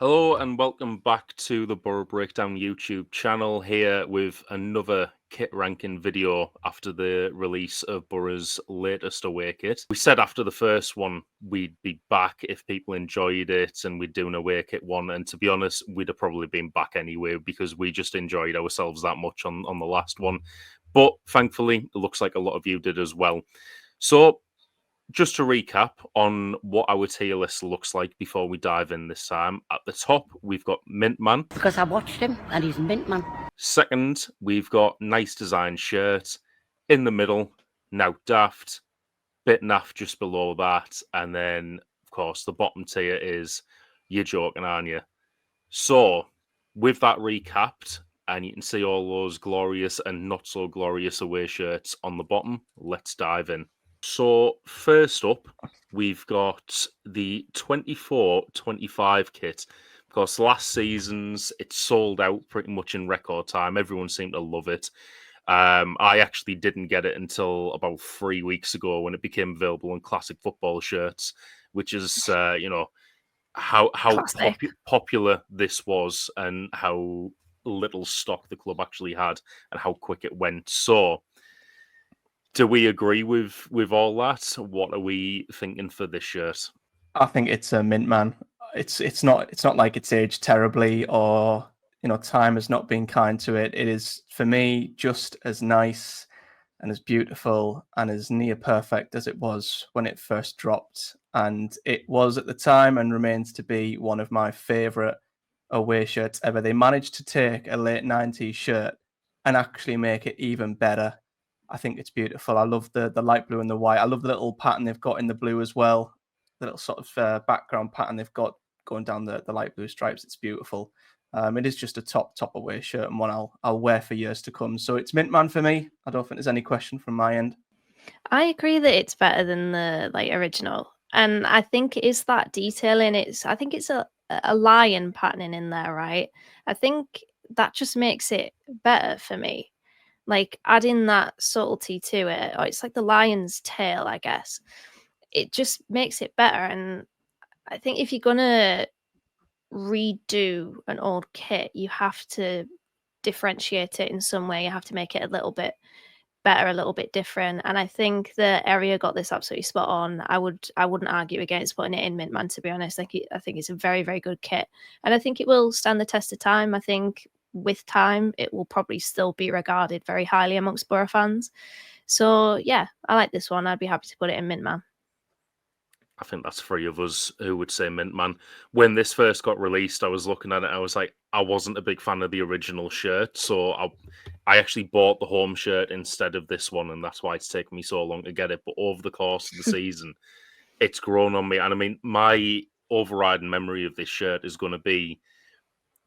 Hello and welcome back to the Boro Breakdown YouTube channel, here with another kit ranking video after the release of Boro's latest away kit. We said after the first one we'd be back if people enjoyed it and we'd do an away kit one, and to be honest we'd have probably been back anyway because we just enjoyed ourselves that much on the last one. But thankfully it looks like a lot of you did as well. So just to recap on what our tier list looks like before we dive in this time. At the top, we've got Mint Man. Because I watched him and he's Mint Man. Second, we've got Nice Design Shirt. In the middle, Now Daft. Bit Naff just below that. And then, of course, the bottom tier is You're Joking, Aren't You? So, with that recapped, and you can see all those glorious and not so glorious away shirts on the bottom, let's dive in. So, first up, we've got the 24-25 kit. Because last season's, it sold out pretty much in record time. Everyone seemed to love it. I actually didn't get it until about 3 weeks ago when it became available on classic football shirts, which is, how popular this was and how little stock the club actually had and how quick it went. So, do we agree with all that? What are we thinking for this shirt? I think it's a Mint Man. It's not like it's aged terribly or time has not been kind to it. It is, for me, just as nice and as beautiful and as near perfect as it was when it first dropped. And it was at the time and remains to be one of my favourite away shirts ever. They managed to take a late 90s shirt and actually make it even better. I think it's beautiful. I love the light blue and the white. I love the little pattern they've got in the blue as well. The little sort of background pattern they've got going down the light blue stripes. It's beautiful. It is just a top away shirt and one I'll wear for years to come. So it's Mint Man for me. I don't think there's any question from my end. I agree that it's better than the original, and I think it is that detailing. I think it's a lion patterning in there, right? I think that just makes it better for me. Like adding that subtlety to it, or it's like the lion's tail, I guess. It just makes it better. And I think if you're gonna redo an old kit, you have to differentiate it in some way. You have to make it a little bit better, a little bit different. And I think the area got this absolutely spot on. I wouldn't argue against putting it in Mint Man, to be honest. I think it's a very, very good kit. And I think it will stand the test of time. I think with time, it will probably still be regarded very highly amongst Boro fans. So, yeah, I like this one. I'd be happy to put it in Mint Man. I think that's three of us who would say Mint Man. When this first got released, I was looking at it, I was like, I wasn't a big fan of the original shirt, so I actually bought the home shirt instead of this one, and that's why it's taken me so long to get it. But over the course of the season, it's grown on me. And I mean, my overriding memory of this shirt is going to be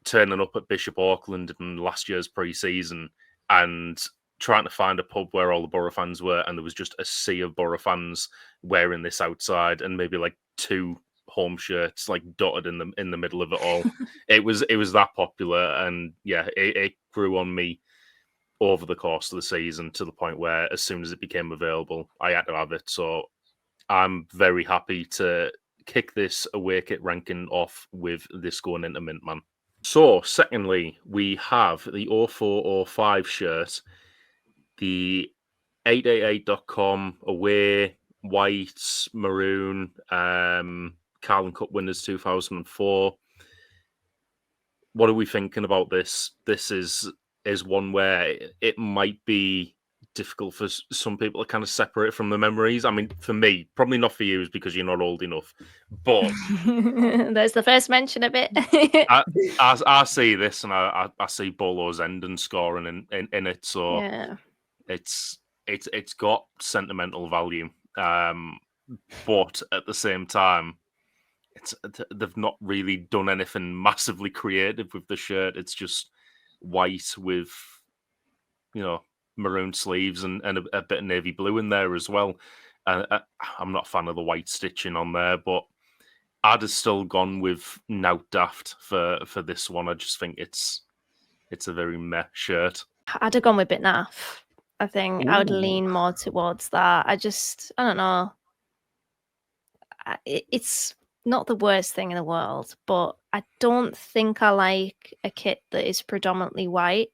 turning up at Bishop Auckland in last year's pre-season and trying to find a pub where all the Boro fans were, and there was just a sea of Boro fans wearing this outside, and maybe like two home shirts like dotted in the middle of it all. it was that popular, and yeah, it grew on me over the course of the season to the point where as soon as it became available, I had to have it. So I'm very happy to kick this away kit ranking off with this going into Mint Man. So, secondly, we have the 0405 shirt, the 888.com away, white, maroon, Carling Cup winners 2004. What are we thinking about this? This is one where it might be difficult for some people to kind of separate from the memories. I mean, for me, probably not for you, because you're not old enough. But there's the first mention of it. I see this and I see Bolo's end and scoring in it. So yeah. It's got sentimental value, but at the same time, they've not really done anything massively creative with the shirt. It's just white with maroon sleeves and a bit of navy blue in there as well. I'm not a fan of the white stitching on there, but I'd have still gone with Now Daft for this one. I just think it's a very meh shirt. I'd have gone with Bit Naff. I think I would lean more towards that. I don't know. It's not the worst thing in the world, but I don't think I like a kit that is predominantly white.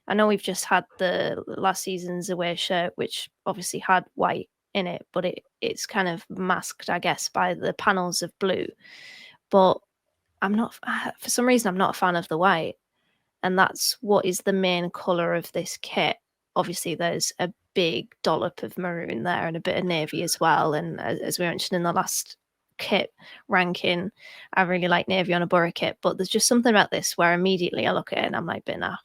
I know we've just had the last season's away shirt, which obviously had white in it, but it's kind of masked, I guess, by the panels of blue. But I'm not, for some reason, I'm not a fan of the white. And that's what is the main colour of this kit. Obviously, there's a big dollop of maroon there and a bit of navy as well. And as we mentioned in the last kit ranking, I really like navy on a Boro kit. But there's just something about this where immediately I look at it and I'm like, bit naff.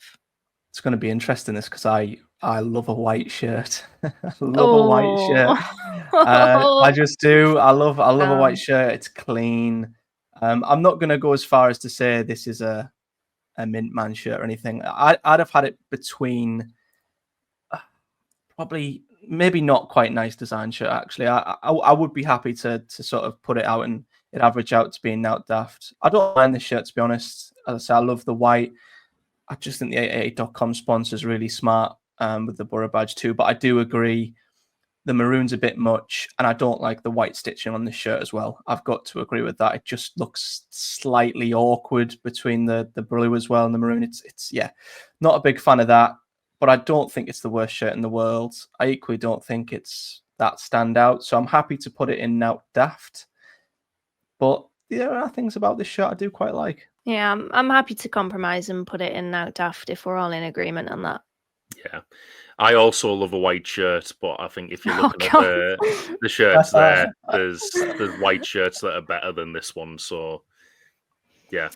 It's going to be interesting, this, because I love a white shirt. I love a white shirt. I just do. I love a white shirt. It's clean. I'm not going to go as far as to say this is a Mint Man shirt or anything. I'd have had it between probably maybe not quite nice design shirt. Actually, I would be happy to sort of put it out and it average out to being out daft. I don't mind this shirt, to be honest. As I say, I love the white. I just think the 888.com sponsor is really smart with the Boro badge too. But I do agree, the maroon's a bit much, and I don't like the white stitching on this shirt as well. I've got to agree with that. It just looks slightly awkward between the blue as well and the maroon. It's not a big fan of that. But I don't think it's the worst shirt in the world. I equally don't think it's that standout. So I'm happy to put it in now daft. But there are things about this shirt I do quite like. Yeah, I'm happy to compromise and put it in now daft if we're all in agreement on that. Yeah. I also love a white shirt, but I think if you're looking at the shirts there, there's white shirts that are better than this one. So, yeah.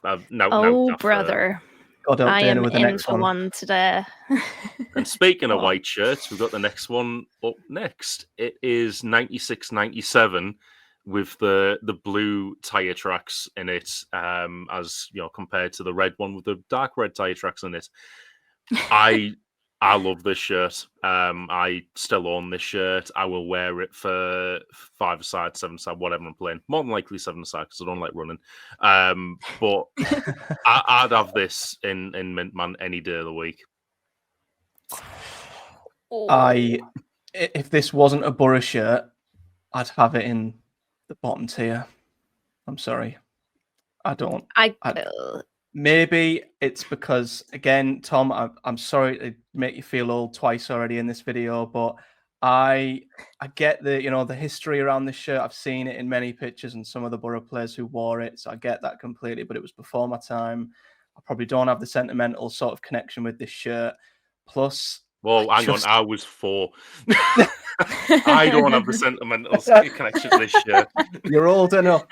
Brother. I am in for one today. And speaking of white shirts, we've got the next one up next. It is 96-97 with the blue tyre tracks in it, as you know, compared to the red one with the dark red tyre tracks in it. I love this shirt. I still own this shirt. I will wear it for 5-a-side, 7-a-side, whatever I'm playing. More than likely 7-a-side because I don't like running. But I'd have this in Mint Man any day of the week. If this wasn't a Boro shirt, I'd have it in the bottom tier. I'm sorry. I don't. Maybe it's because, again, Tom, I'm sorry to make you feel old twice already in this video, but I get the history around this shirt. I've seen it in many pictures and some of the Boro players who wore it, so I get that completely, but it was before my time. I probably don't have the sentimental sort of connection with this shirt. Plus... Well, hang on, I was 4. I don't have the sentimental connection to this shirt. You're old enough.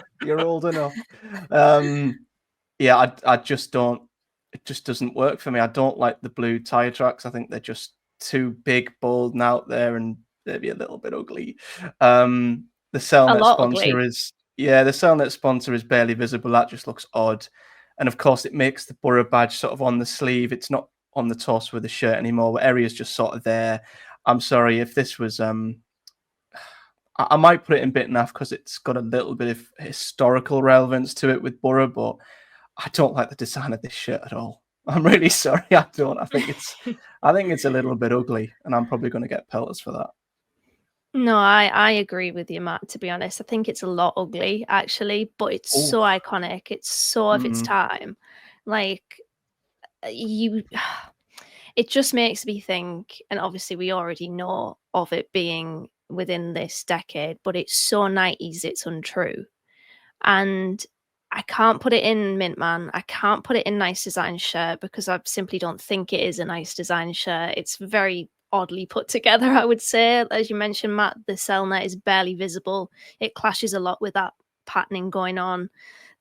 Yeah, I just don't. It just doesn't work for me. I don't like the blue tire tracks. I think they're just too big, bold, and out there, and maybe a little bit ugly. The Cellnet sponsor is barely visible. That just looks odd. And of course, it makes the Boro badge sort of on the sleeve. It's not on the torso with the shirt anymore. The area's just sort of there. I'm sorry if this was. I might put it in bit naff because it's got a little bit of historical relevance to it with Boro, but I don't like the design of this shirt at all. I'm really sorry. I don't. I think it's a little bit ugly, and I'm probably going to get pelters for that. No, I agree with you, Matt. To be honest, I think it's a lot ugly actually, but it's so iconic. It's so of its time. Like it just makes me think, and obviously we already know of it being within this decade, but it's so 90s, it's untrue. And I can't put it in Mint Man. I can't put it in nice design shirt because I simply don't think it is a nice design shirt. It's very oddly put together, I would say. As you mentioned, Matt, the Cellnet is barely visible. It clashes a lot with that patterning going on.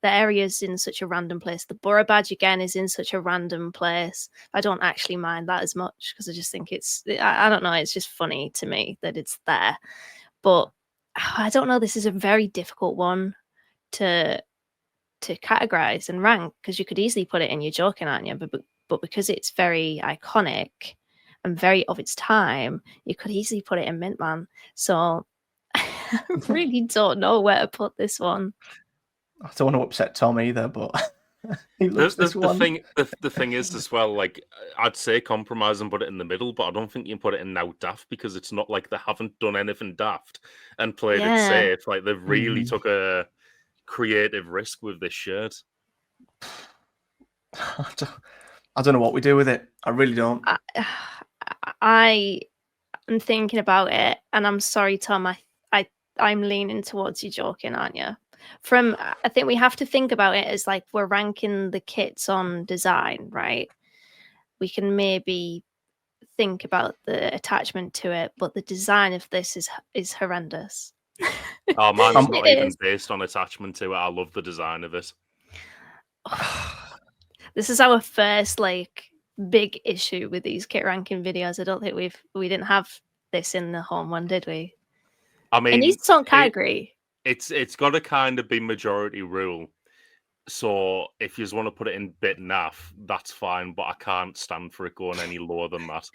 The area's in such a random place. The Boro badge, again, is in such a random place. I don't actually mind that as much because I just think I don't know, it's just funny to me that it's there. But I don't know, this is a very difficult one to categorize and rank because you could easily put it in, you're joking, aren't you? But because it's very iconic and very of its time, you could easily put it in Mint Man. So I really don't know where to put this one. I don't want to upset Tom either, but he loves this one. The thing is as well, like I'd say compromise and put it in the middle, but I don't think you can put it in now daft because it's not like they haven't done anything daft and played it safe. Like they've really took a creative risk with this shirt. I don't know what we do with it. I really don't. I am thinking about it, and I'm sorry, Tom. I'm leaning towards you joking, aren't you? I think we have to think about it as like we're ranking the kits on design, right? We can maybe think about the attachment to it, but the design of this is horrendous. Oh, mine's not It even is. based on attachment to it. I love the design of it. This is our first like big issue with these kit ranking videos. I don't think we didn't have this in the home one, did we? I It mean, needs its own category. it's got to kind of be majority rule. So if you just want to put it in bit naff, that's fine. But I can't stand for it going any lower than that.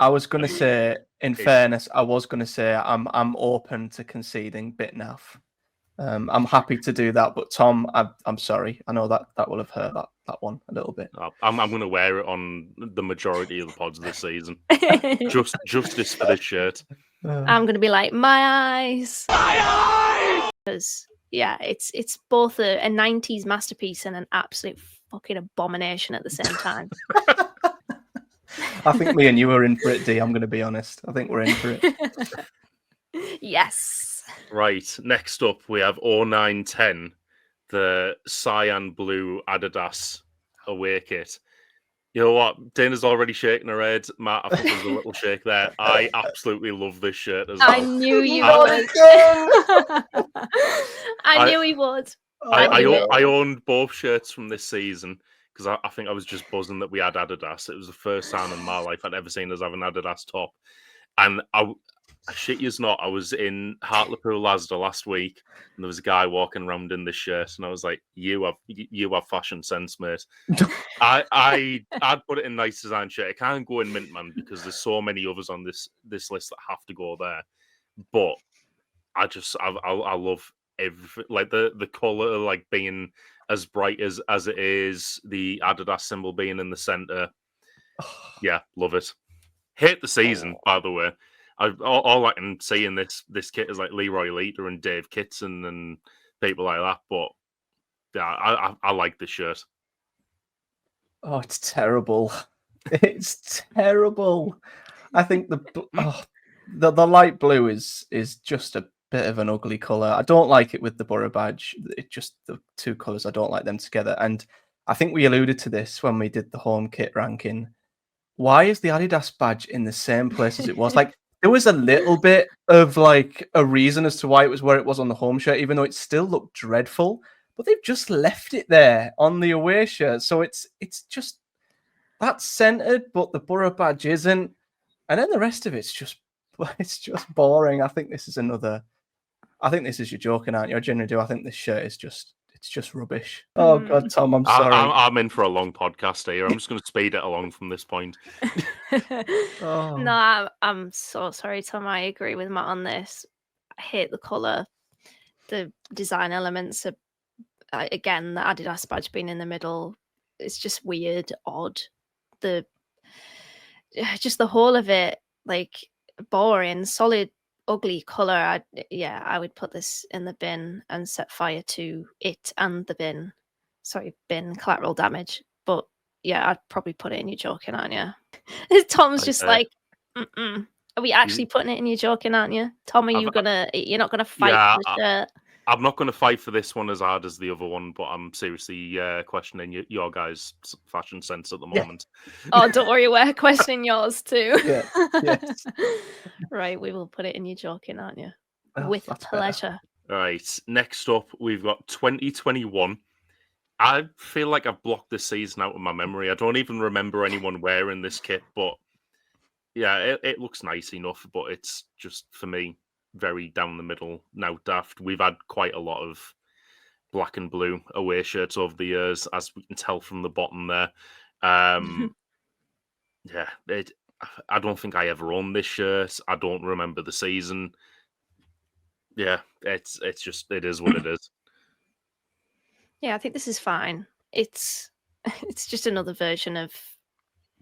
I was going to say, in It's- fairness, I'm open to conceding bit naff. I'm happy to do that, but Tom, I'm sorry. I know that will have hurt that one a little bit. I'm going to wear it on the majority of the pods this season. Justice for this shirt. I'm gonna be like, my eyes. Because yeah, it's both a 90s masterpiece and an absolute fucking abomination at the same time. I think me and you are in for it, D. I'm going to be honest. I think we're in for it. Yes. Right. Next up, we have 0910, the cyan blue Adidas away kit. You know what? Dana's already shaking her head. Matt, I think there's a little shake there. I absolutely love this shirt as well. I knew you Not would. again! I knew he would. I owned both shirts from this season because I think I was just buzzing that we had Adidas. It was the first time in my life I'd ever seen us have an Adidas top. And I shit you's not, I was in Hartlepool Asda last week and there was a guy walking around in this shirt and I was like, you have fashion sense, mate. I'd put it in nice design shirt. It can't go in mint, man, because there's so many others on this list that have to go there. But I love everything, like the color, like being as bright as it is, the Adidas symbol being in the center. Yeah, love it. Hate the season, by the way. All I can see in this kit is like Leroy Leiter and Dave Kitson and people like that. But yeah, I like this shirt. Oh, it's terrible. It's terrible. I think the light blue is just a bit of an ugly color. I don't like it with the Boro badge. It just the two colors. I don't like them together. And I think we alluded to this when we did the home kit ranking. Why is the Adidas badge in the same place as it was? Like there was a little bit of like a reason as to why it was where it was on the home shirt, even though it still looked dreadful. But they've just left it there on the away shirt, so it's just that's centered, but the Boro badge isn't, and then the rest of it's just boring. I think this is you're joking, aren't you? I genuinely do. I think this shirt is just rubbish. Oh God, Tom, I'm sorry. I'm in for a long podcast here. I'm just going to speed it along from this point. Oh. No, I'm so sorry, Tom. I agree with Matt on this. I hate the color. The design elements are, again, the Adidas badge being in the middle. It's just weird, odd. Just the whole of it, like boring, solid, ugly color. I would put this in the bin and set fire to it and the bin. Sorry, bin, collateral damage. But yeah, I'd probably put it in. You're joking, aren't you? Tom's just like, mm-mm. Are we actually putting it in? You're joking, aren't you? Tom, you're not gonna fight for the shirt? I'm not going to fight for this one as hard as the other one, but I'm seriously questioning your guys' fashion sense at the moment. Oh, don't worry, we're questioning yours too. Yeah. Yes. Right, we will put it in. You're joking, aren't you? Oh, With that's pleasure. Right, next up, we've got 2021. I feel like I've blocked this season out of my memory. I don't even remember anyone wearing this kit, but yeah, it looks nice enough, but it's just, for me, very down the middle now daft. We've had quite a lot of black and blue away shirts over the years, as we can tell from the bottom there. Yeah, I don't think I ever owned this shirt. I don't remember the season. Yeah, it is what it is. Yeah, I think this is fine. It's just another version of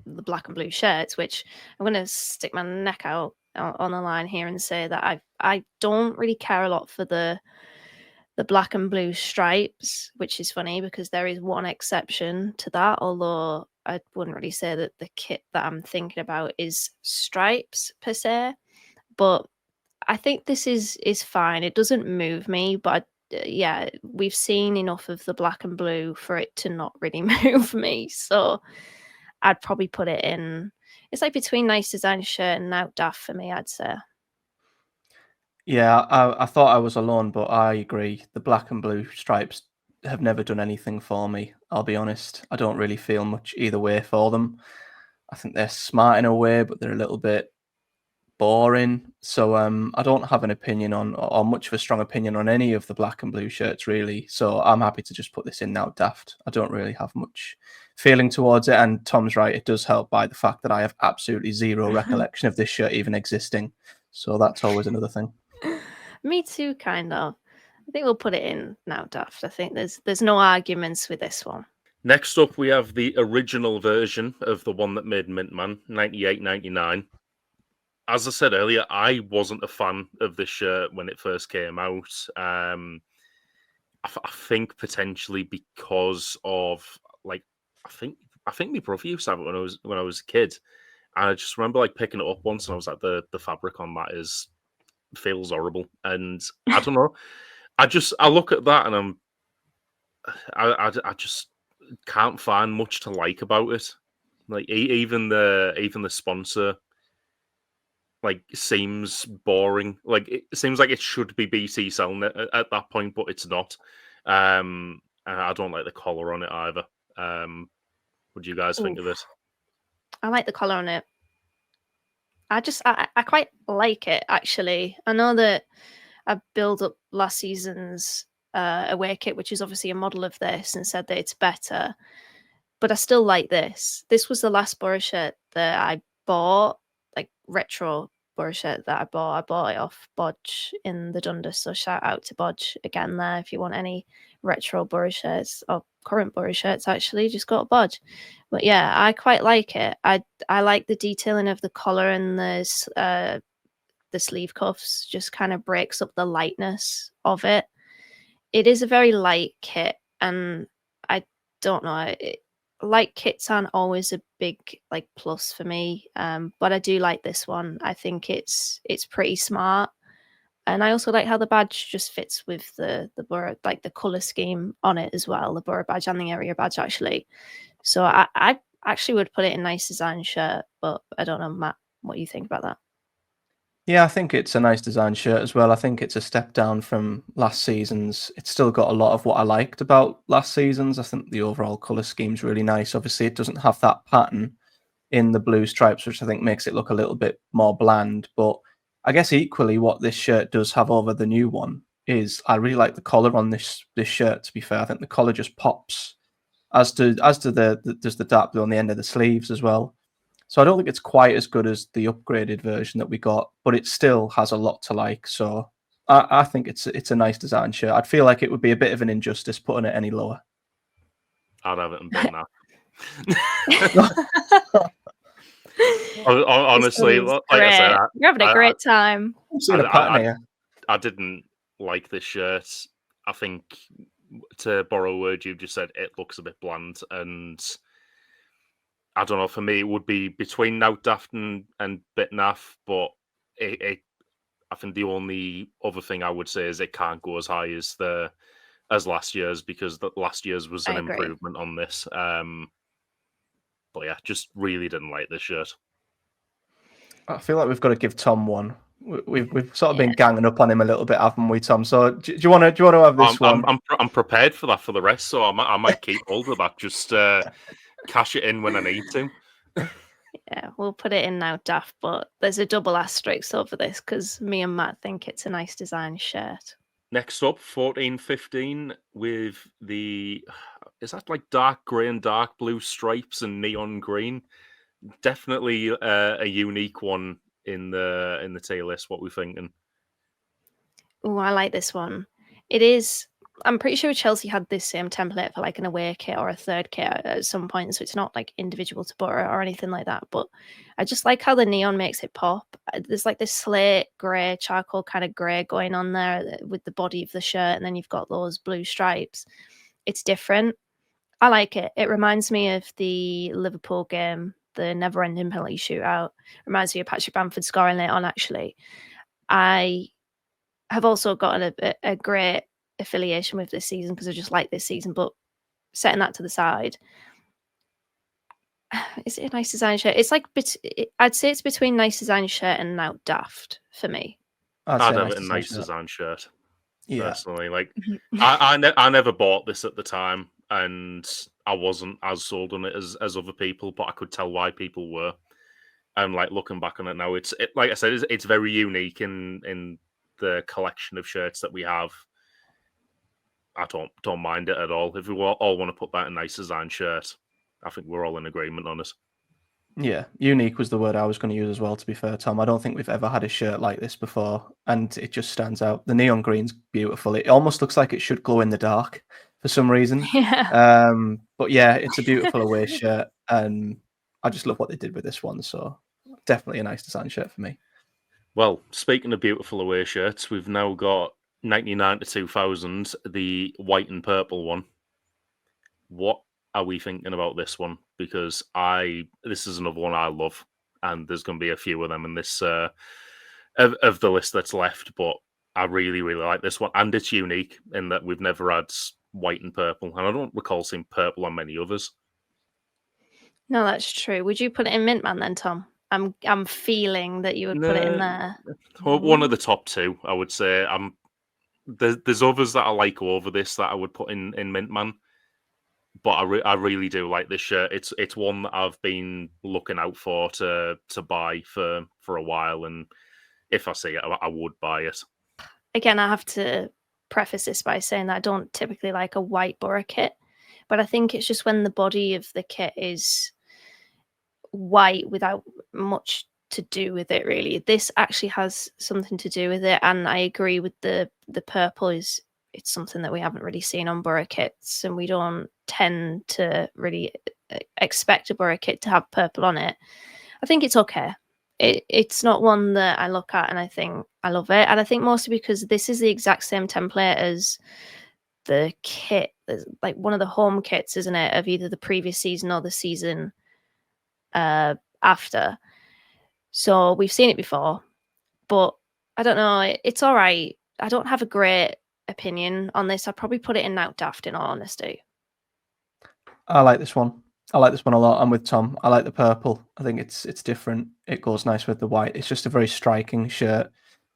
the black and blue shirts, which I'm going to stick my neck out on the line here and say that I don't really care a lot for the the black and blue stripes, which is funny because there is one exception to that, although I wouldn't really say that the kit that I'm thinking about is stripes per se. But I think this is fine. It doesn't move me, but yeah, we've seen enough of the black and blue for it to not really move me. So I'd probably put it in. It's like between nice design shirt and out daft for me, I'd say. Yeah, I thought I was alone, but I agree. The black and blue stripes have never done anything for me. I'll be honest. I don't really feel much either way for them. I think they're smart in a way, but they're a little bit boring. So I don't have an opinion on, or much of a strong opinion on any of the black and blue shirts really. So I'm happy to just put this in now, daft. I don't really have much feeling towards it. And Tom's right, it does help by the fact that I have absolutely zero recollection of this shirt even existing. So that's always another thing. Me too, kind of. I think we'll put it in now, daft. I think there's no arguments with this one. Next up, we have the original version of the one that made Mintman, 98-99. As I said earlier, I wasn't a fan of this shirt when it first came out. I think potentially because of I think my brother used to have it when I was a kid, and I just remember picking it up once, and I was like, the fabric on that feels horrible, and I don't know. I look at that and I just can't find much to like about it. Even the sponsor seems boring. It seems like it should be BC selling it at that point, but it's not. And I don't like the collar on it either. What do you guys think of this? I like the collar on it. I quite like it, actually. I know that I built up last season's away kit, which is obviously a model of this, and said that it's better. But I still like this. This was the last Boro shirt that I bought, retro Boro shirt that I bought. I bought it off Bodge in the Dundas, so shout out to Bodge again there. If you want any retro Boro shirts, or current Boro shirts, actually, just go to Bodge. But yeah, I quite like it. I like the detailing of the collar and the sleeve cuffs. Just kind of breaks up the lightness of it. It is a very light kit, and I don't know. Light kits aren't always a big plus for me, but I do like this one. I think it's pretty smart, and I also like how the badge just fits with the Boro, the color scheme on it as well, the Boro badge and the area badge actually. So I actually would put it in nice design shirt, but I don't know, Matt, what you think about that. Yeah, I think it's a nice design shirt as well. I think it's a step down from last season's. It's still got a lot of what I liked about last season's. I think the overall colour scheme's really nice. Obviously, it doesn't have that pattern in the blue stripes, which I think makes it look a little bit more bland. But I guess equally what this shirt does have over the new one is I really like the collar on this shirt, to be fair. I think the collar just pops, as does the dark blue on the end of the sleeves as well. So I don't think it's quite as good as the upgraded version that we got, but it still has a lot to like. So I think it's a nice design shirt. I'd feel like it would be a bit of an injustice putting it any lower. I'd have it in bin now. Honestly, like I said, you're having a great time. I didn't like this shirt. I think, to borrow a word you just said, it looks a bit bland, and I don't know. For me, it would be between now daft and bit naff, but I think the only other thing I would say is it can't go as high as last year's, because last year's was an improvement on this. But yeah, just really didn't like this shirt. I feel like we've got to give Tom one. We've sort of been ganging up on him a little bit, haven't we, Tom? So do you want to have this one? I'm prepared for that for the rest, so I might keep hold of that. Just cash it in when I need to. Yeah, we'll put it in now, daft. But there's a double asterisk over this because me and Matt think it's a nice design shirt. Next up, 14-15 with is that dark grey and dark blue stripes and neon green? Definitely a unique one in the tier list. What we're thinking? Oh, I like this one. It is I'm pretty sure Chelsea had this same template for like an away kit or a third kit at some point, so it's not like individual to Boro or anything like that. But I just like how the neon makes it pop. There's like this slate grey, charcoal kind of grey going on there with the body of the shirt, and then you've got those blue stripes. It's different. I like it. It reminds me of the Liverpool game, the never-ending penalty shootout. Reminds me of Patrick Bamford scoring late on, actually. I have also got a great affiliation with this season because I just like this season, but setting that to the side, is it a nice design shirt? It's like, I'd say it's between nice design shirt and now daft for me. I'd have it a nice design shirt. Yeah. Personally, like I never bought this at the time, and I wasn't as sold on it as other people, but I could tell why people were. And like looking back on it now, like I said, it's very unique in the collection of shirts that we have. I don't mind it at all. If we all want to put that in nice design shirt, I think we're all in agreement on it. Yeah, unique was the word I was going to use as well, to be fair, Tom. I don't think we've ever had a shirt like this before, and it just stands out. The neon green's beautiful. It almost looks like it should glow in the dark for some reason. Yeah. But yeah, it's a beautiful away shirt, and I just love what they did with this one. So definitely a nice design shirt for me. Well, speaking of beautiful away shirts, we've now got 99 to 2000, the white and purple one. What are we thinking about this one? Because this is another one I love, and there's going to be a few of them in this of the list that's left. But I really, really like this one, and it's unique in that we've never had white and purple, and I don't recall seeing purple on many others. No, that's true. Would you put it in Mintman then, Tom? I'm feeling that you would put it in there. Well, one of the top two, I would say. There's others that I like over this that I would put in Mintman. But I really do like this shirt. It's one that I've been looking out for to buy for a while, and if I see it, I would buy it. Again, I have to preface this by saying that I don't typically like a white Boro kit, but I think it's just when the body of the kit is white without much to do with it, really. This actually has something to do with it, and I agree with the purple it's something that we haven't really seen on Boro kits, and we don't tend to really expect a Boro kit to have purple on it. I think it's okay. It's not one that I look at and I think I love it, and I think mostly because this is the exact same template as the kit, like one of the home kits, isn't it, of either the previous season or the season after. So we've seen it before, but I don't know. It's all right. I don't have a great opinion on this. I'd probably put it in now daft, in all honesty. I like this one. I like this one a lot. I'm with Tom. I like the purple. I think it's different. It goes nice with the white. It's just a very striking shirt.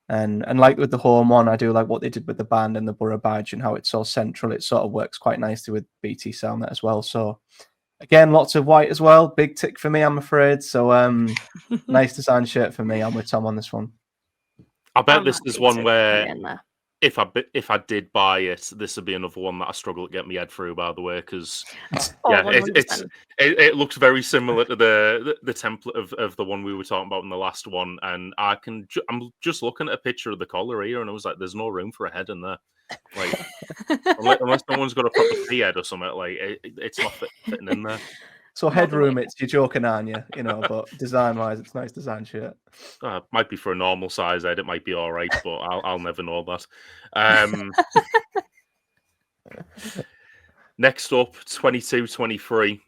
And like with the home one, I do like what they did with the band and the Boro badge and how it's so central. It sort of works quite nicely with BT Sound as well. So again, lots of white as well. Big tick for me, I'm afraid. So nice design shirt for me. I'm with Tom on this one. I bet this is one where if I did buy it, this would be another one that I struggle to get my head through, by the way, because it looks very similar to the template of the one we were talking about in the last one, and I'm just looking at a picture of the collar here, and I was like, there's no room for a head in there, like unless someone's got a proper pea head or something, like it's not fitting in there. So headroom, you're joking, aren't you? You know, but design-wise, it's a nice design shirt. Might be for a normal size head, it might be all right, but I'll never know that. Next up, 22-23.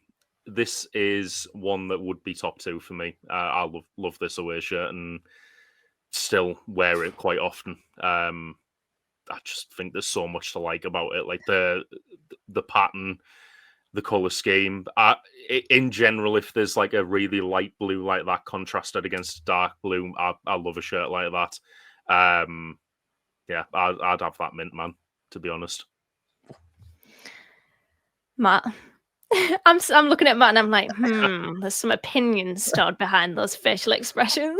This is one that would be top two for me. I love this away shirt and still wear it quite often. I just think there's so much to like about it, like the pattern, the color scheme. In general, if there's like a really light blue like that contrasted against dark blue, I love a shirt like that. Yeah, I'd have that Mintman, to be honest. Matt, I'm looking at Matt and I'm like, there's some opinions stored behind those facial expressions.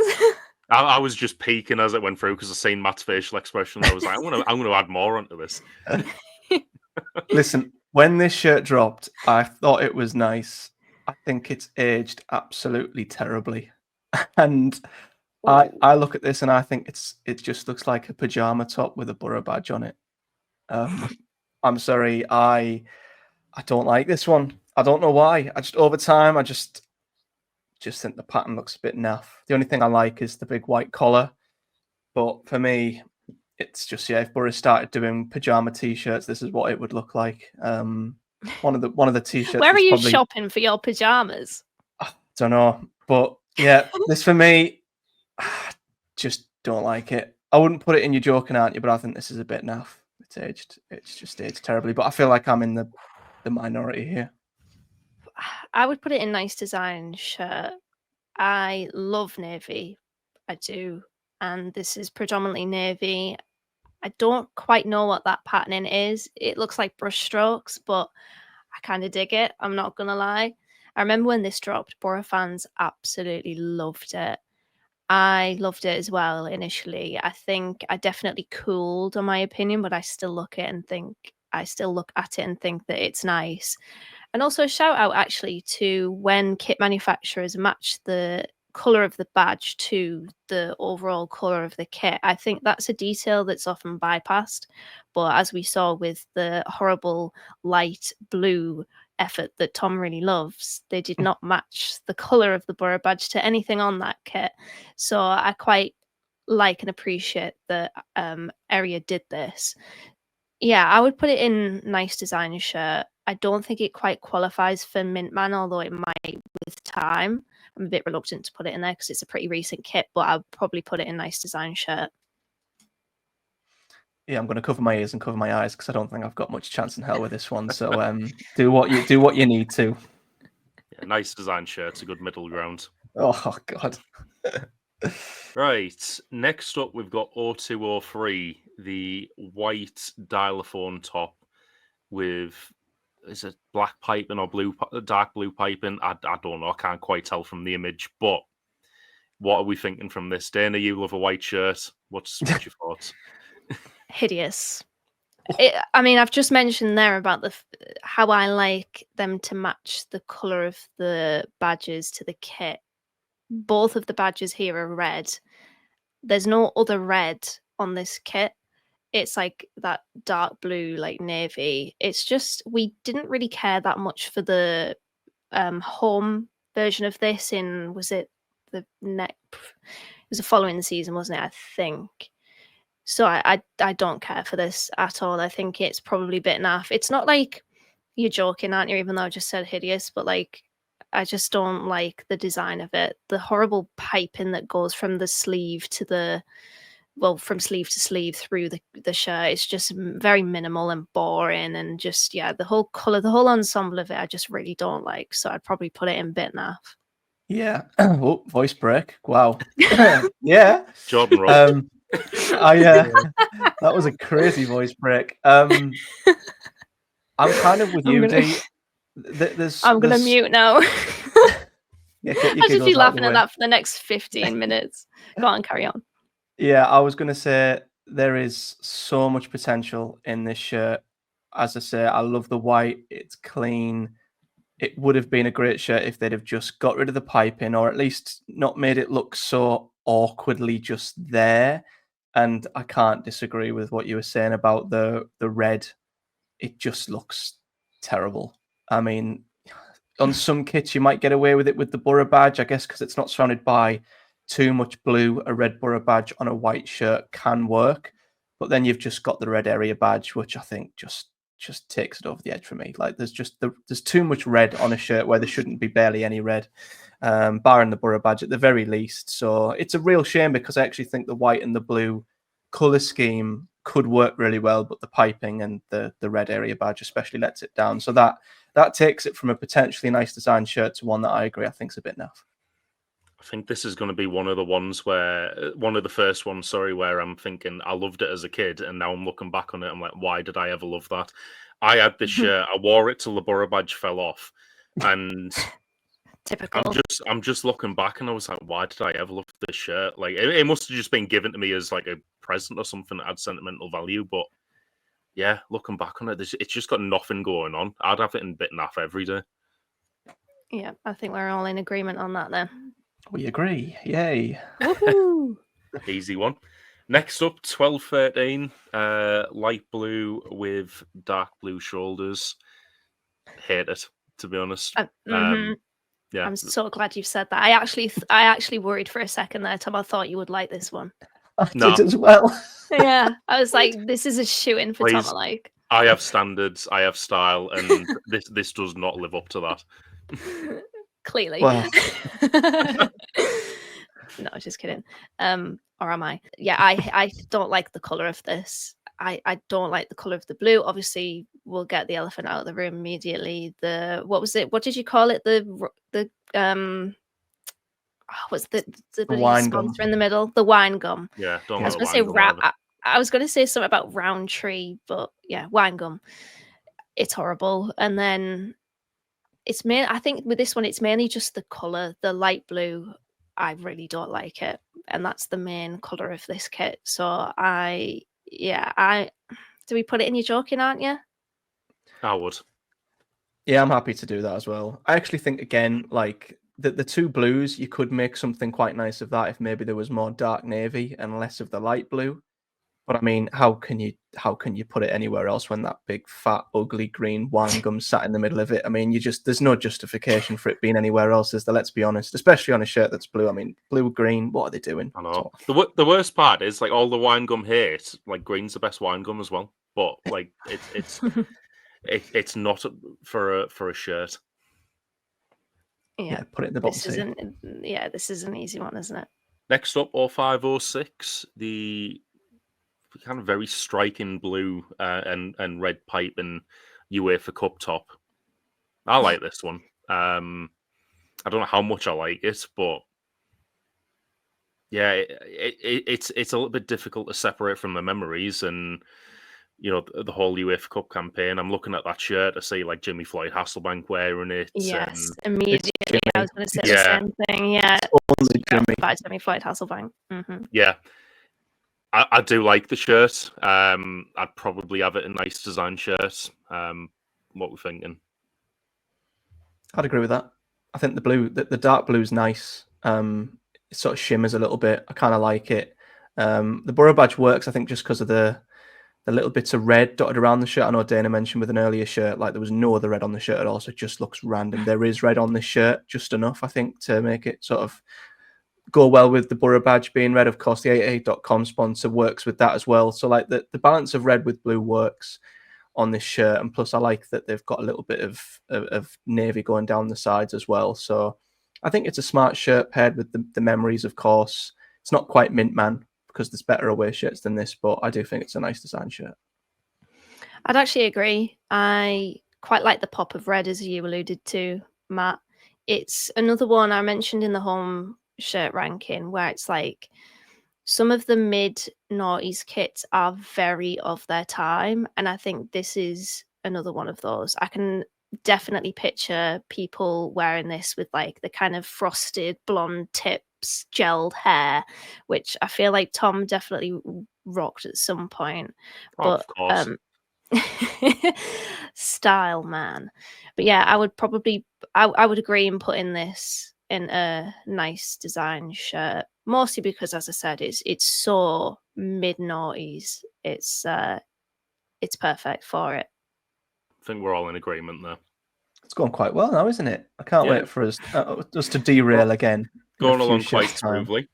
I was just peeking as it went through because I seen Matt's facial expression. I was like, I'm gonna add more onto this. Listen, when this shirt dropped, I thought it was nice. I think it's aged absolutely terribly. And I look at this and I think it just looks like a pajama top with a Boro badge on it. I'm sorry, I don't like this one. I don't know why. Over time, I just think the pattern looks a bit naff. The only thing I like is the big white collar. But for me, it's just, if Boro started doing pajama t-shirts, this is what it would look like. One of the t-shirts. Where are you probably, shopping for your pajamas? I don't know, but yeah, this for me, just don't like it. I wouldn't put it in your joking, aren't you? But I think this is a bit naff. It's just aged terribly. But I feel like I'm in the minority here. I would put it in nice design shirt. I love navy. I do. And this is predominantly navy. I don't quite know what that patterning is. It looks like brush strokes, but I kind of dig it. I'm not going to lie. I remember when this dropped, Boro fans absolutely loved it. I loved it as well initially. I think I definitely cooled on my opinion, but I still look at it and think that it's nice. And also a shout out actually to when kit manufacturers match the colour of the badge to the overall colour of the kit. I think that's a detail that's often bypassed. But as we saw with the horrible light blue effort that Tom really loves, they did not match the colour of the Boro badge to anything on that kit. So I quite like and appreciate that Area did this. Yeah, I would put it in nice design shirt. I don't think it quite qualifies for Mintman, although it might with time. I'm a bit reluctant to put it in there because it's a pretty recent kit, but I'd probably put it in nice design shirt. Yeah, I'm going to cover my ears and cover my eyes because I don't think I've got much chance in hell with this one. So do what you need to. Yeah, nice design shirt's a good middle ground. Oh God. Right, next up we've got 0203, the white dialophone top with, is it black piping or dark blue piping? I don't know. I can't quite tell from the image. But what are we thinking from this? Dana, you love a white shirt. What's your thoughts? Hideous. I've just mentioned there about how I like them to match the colour of the badges to the kit. Both of the badges here are red. There's no other red on this kit. It's like that dark blue, like navy. It's just, we didn't really care that much for the home version of this was it the next, it was the following season, wasn't it? I think. So I don't care for this at all. I think it's probably a bit naff. It's not like, you're joking, aren't you? Even though I just said hideous, but like, I just don't like the design of it. The horrible piping that goes from the sleeve to from sleeve to sleeve through the shirt. It's just very minimal and boring, and just, the whole colour, the whole ensemble of it, I just really don't like. So I'd probably put it in bit naff. Yeah. Oh, voice break. Wow. Yeah. Jordan Road. That was a crazy voice break. I'm kind of with you, Dee. I'm gonna mute now. Yeah, I'll just be laughing at that for the next 15 minutes. Go on, carry on. Yeah, I was gonna say there is so much potential in this shirt. As I say, I love the white. It's clean. It would have been a great shirt if they'd have just got rid of the piping, or at least not made it look so awkwardly just there. And I can't disagree with what you were saying about the red. It just looks terrible. I mean, on some kits you might get away with it with the Boro badge, I guess, because it's not surrounded by too much blue. A red Boro badge on a white shirt can work, but then you've just got the red area badge, which I think just takes it over the edge for me. Like there's too much red on a shirt where there shouldn't be barely any red, barring the Boro badge at the very least. So it's a real shame because I actually think the white and the blue color scheme could work really well, but the piping and the red area badge especially lets it down. So that takes it from a potentially nice design shirt to one that I agree I think is a bit naff. I think this is going to be one of the first ones, where I'm thinking I loved it as a kid, and now I'm looking back on it, I'm like, why did I ever love that? I had this shirt, I wore it till the Boro badge fell off, and typical. I'm just looking back, and I was like, why did I ever love this shirt? Like, it must have just been given to me as like a present or something that had sentimental value, but yeah, looking back on it, it's just got nothing going on. I'd have it in bit naff every day. Yeah, I think we're all in agreement on that then. We agree. Yay. Woohoo! Easy one. Next up, 12-13, light blue with dark blue shoulders. Hate it, to be honest. Yeah, I'm so glad you've said that. I actually worried for a second there, Tom. I thought you would like this one. I No. did as well. Yeah, I was like, this is a shoe-in for Tom. Please. Like, I have standards, I have style, and this does not live up to that. clearly. Well. No, just kidding. Or am I? Yeah, I don't like the color of this. I don't like the color of the blue. Obviously, we'll get the elephant out of the room immediately. What was it? What did you call it? What's the wine sponsor gum in the middle? The wine gum. Yeah, don't I was know going to say either. I was going to say something about Roundtree, but yeah, wine gum. It's horrible. And then I think with this one, it's mainly just the color, the light blue. I really don't like it, and that's the main color of this kit. So do we put it in? You're joking, aren't you? I would. Yeah, I'm happy to do that as well. I actually think, again, like the two blues, you could make something quite nice of that if maybe there was more dark navy and less of the light blue. But I mean, how can you put it anywhere else when that big fat ugly green wine gum sat in the middle of it? I mean, there's no justification for it being anywhere else, is there? Let's be honest, especially on a shirt that's blue. I mean, blue, green, what are they doing? I know. The worst part is like all the wine gum hate, like green's the best wine gum as well. But like it's not for a shirt. Yeah, put it in the bottom. This is an easy one, isn't it? Next up, 0506, the kind of very striking blue and red pipe and UEFA Cup top. I like this one. I don't know how much I like it, but yeah, it's a little bit difficult to separate from the memories and the whole UEFA Cup campaign. I'm looking at that shirt. I see like Jimmy Floyd Hasselbank wearing it. Yes, immediately. I was going to say the same thing. Yeah, by Jimmy Floyd Hasselbank. Mm-hmm. Yeah. I do like the shirt. I'd probably have it a nice design shirt. What we're thinking? I'd agree with that. I think the blue, the dark blue is nice. It sort of shimmers a little bit. I kind of like it. The Boro badge works, I think, just because of the little bits of red dotted around the shirt. I know Dana mentioned with an earlier shirt, like there was no other red on the shirt at all, so it just looks random. There is red on this shirt, just enough, I think, to make it sort of go well with the Boro badge being red. Of course, the 88.com sponsor works with that as well. So like the balance of red with blue works on this shirt. And plus I like that they've got a little bit of navy going down the sides as well. So I think it's a smart shirt paired with the memories, of course. It's not quite Mint Man because there's better away shirts than this, but I do think it's a nice design shirt. I'd actually agree. I quite like the pop of red, as you alluded to, Matt. It's another one I mentioned in the home shirt ranking where it's like some of the mid-noughties kits are very of their time, and I think this is another one of those. I can definitely picture people wearing this with like the kind of frosted blonde tips, gelled hair, which I feel like Tom definitely rocked at some point. Of course. Style man. But yeah, I would probably I would agree in putting this in a nice design shirt, mostly because, as I said, it's so mid-noughties. It's perfect for it. I think we're all in agreement there. It's going quite well now, isn't it? I can't wait for us to derail again. Going along quite smoothly.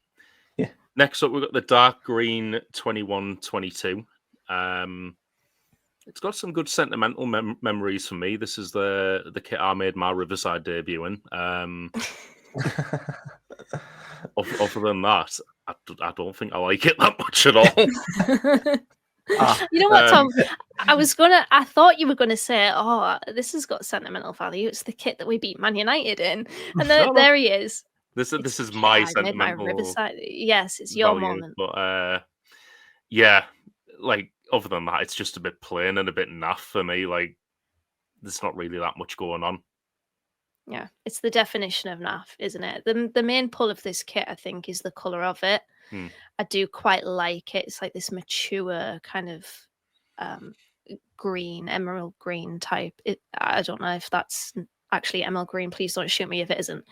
Yeah. Next up, we've got the dark green 21-22. It's got some good sentimental memories for me. This is the kit I made my Riverside debut in. Other than that, I don't think I like it that much at all. You know what, Tom? I thought you were gonna say, "Oh, this has got sentimental value. It's the kit that we beat Man United in," and there he is. This is my sentimental. My Riverside. Yes, it's your moment. But yeah, like other than that, it's just a bit plain and a bit naff for me. Like, there's not really that much going on. Yeah, it's the definition of naff, isn't it? The main pull of this kit, I think, is the colour of it. I do quite like it. It's like this mature kind of green, emerald green type. I don't know if that's actually emerald green. Please don't shoot me if it isn't.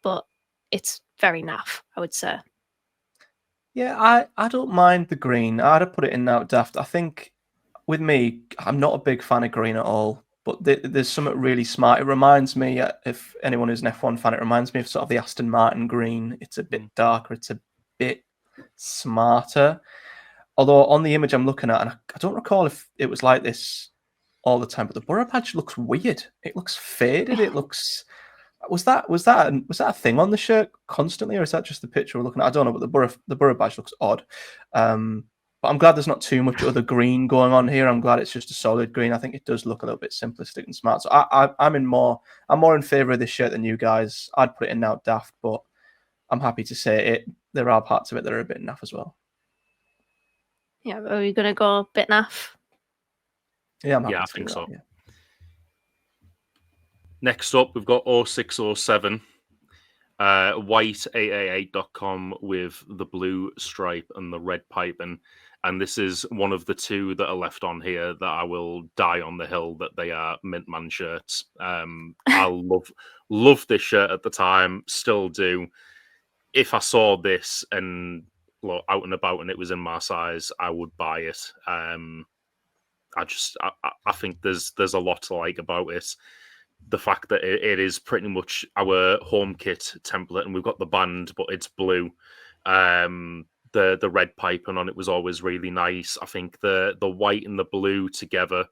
But it's very naff, I would say. Yeah, I don't mind the green. I'd have put it in now, Daft. I think with me, I'm not a big fan of green at all. But there's something really smart. It reminds me, if anyone who's an F1 fan, it reminds me of sort of the Aston Martin green. It's a bit darker. It's a bit smarter. Although on the image I'm looking at, and I don't recall if it was like this all the time, but the Boro badge looks weird. It looks faded. It looks. Was that a thing on the shirt constantly, or is that just the picture we're looking at? I don't know, but the Boro badge looks odd. But I'm glad there's not too much other green going on here. I'm glad it's just a solid green. I think it does look a little bit simplistic and smart. So I'm more in favour of this shirt than you guys. I'd put it in now, Daft, but I'm happy to say it. There are parts of it that are a bit naff as well. Yeah, are we going to go a bit naff? Yeah, I'm happy I to think do so. that, yeah. Next up, we've got 0607. White888.com with the blue stripe and the red piping. And this is one of the two that are left on here that I will die on the hill that they are Mintman shirts. I love this shirt at the time, still do. If I saw this and out and about and it was in my size, I would buy it. I think there's a lot to like about it. The fact that it is pretty much our home kit template, and we've got the band, but it's blue. The red piping on it was always really nice. I think the white and the blue together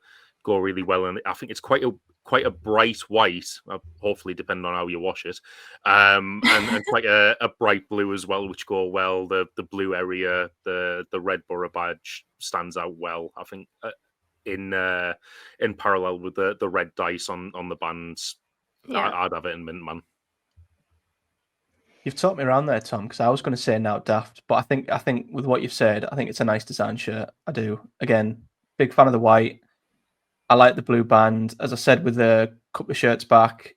go really well, and I think it's quite a bright white. Hopefully, depending on how you wash it, and quite a bright blue as well, which go well. The blue area, the red Boro badge stands out well. I think. In parallel with the red dice on the bands, Yeah. I'd have it in Mintman. You've talked me around there, Tom, because I was going to say now Daft, but I think with what you've said, I think it's a nice design shirt. I do. Again, big fan of the white. I like the blue band. As I said with the couple of shirts back,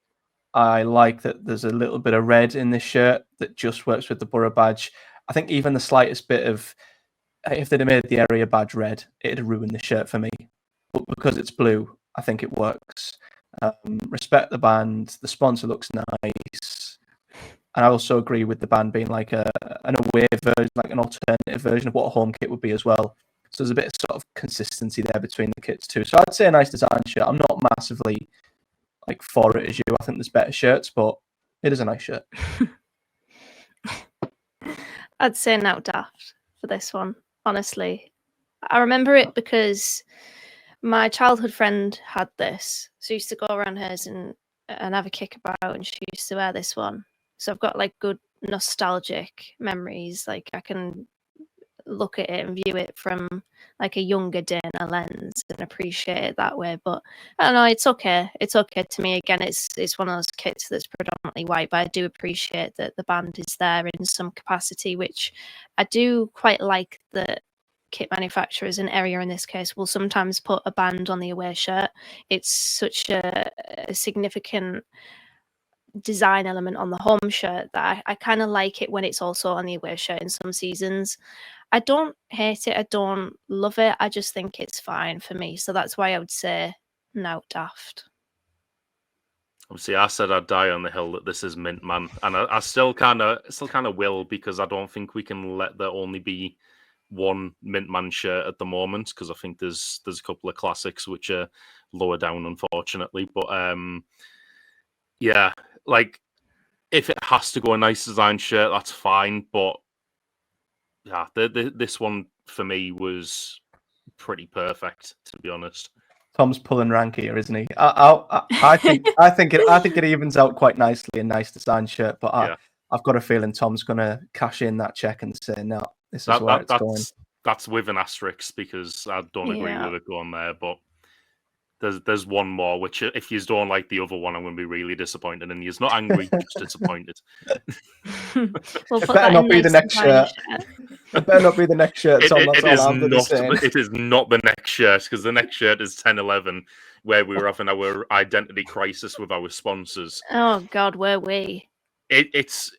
I like that there's a little bit of red in this shirt that just works with the Boro badge. I think even the slightest bit of, if they'd have made the area badge red, it'd have ruined the shirt for me. But because it's blue, I think it works. Respect the band. The sponsor looks nice. And I also agree with the band being like an away version, like an alternative version of what a home kit would be as well. So there's a bit of sort of consistency there between the kits too. So I'd say a nice design shirt. I'm not massively like for it as you. I think there's better shirts, but it is a nice shirt. I'd say now Daft for this one, honestly. I remember it because my childhood friend had this. So I used to go around hers and have a kick about, and she used to wear this one. So I've got like good nostalgic memories. Like I can look at it and view it from like a younger Dana lens and appreciate it that way. But I don't know, it's okay. It's okay to me. Again, it's one of those kits that's predominantly white, but I do appreciate that the band is there in some capacity, which I do quite like that kit manufacturers, and Area in this case, will sometimes put a band on the away shirt. It's such a significant design element on the home shirt that I kind of like it when it's also on the away shirt in some seasons. I don't hate it. I don't love it. I just think it's fine for me. So that's why I would say no Daft. Obviously, I said I'd die on the hill that this is Mintman, and I still kind of will, because I don't think we can let there only be one Mintman shirt at the moment, because I think there's a couple of classics which are lower down, unfortunately. But yeah, like if it has to go a nice design shirt, that's fine. But yeah, this one for me was pretty perfect, to be honest. Tom's pulling rank here, isn't he? I think it evens out quite nicely. A nice design shirt, but I've got a feeling Tom's going to cash in that check and say, no, this is where it's going. That's with an asterisk, because I don't agree with it going there. But there's one more, which if you don't like the other one, I'm going to be really disappointed. And he's not angry, just disappointed. We'll it better not be the next shirt. It better not be the next shirt. Tom, it is not the next shirt, because the next shirt is 10-11, where we were having our identity crisis with our sponsors. Oh God, were we? It's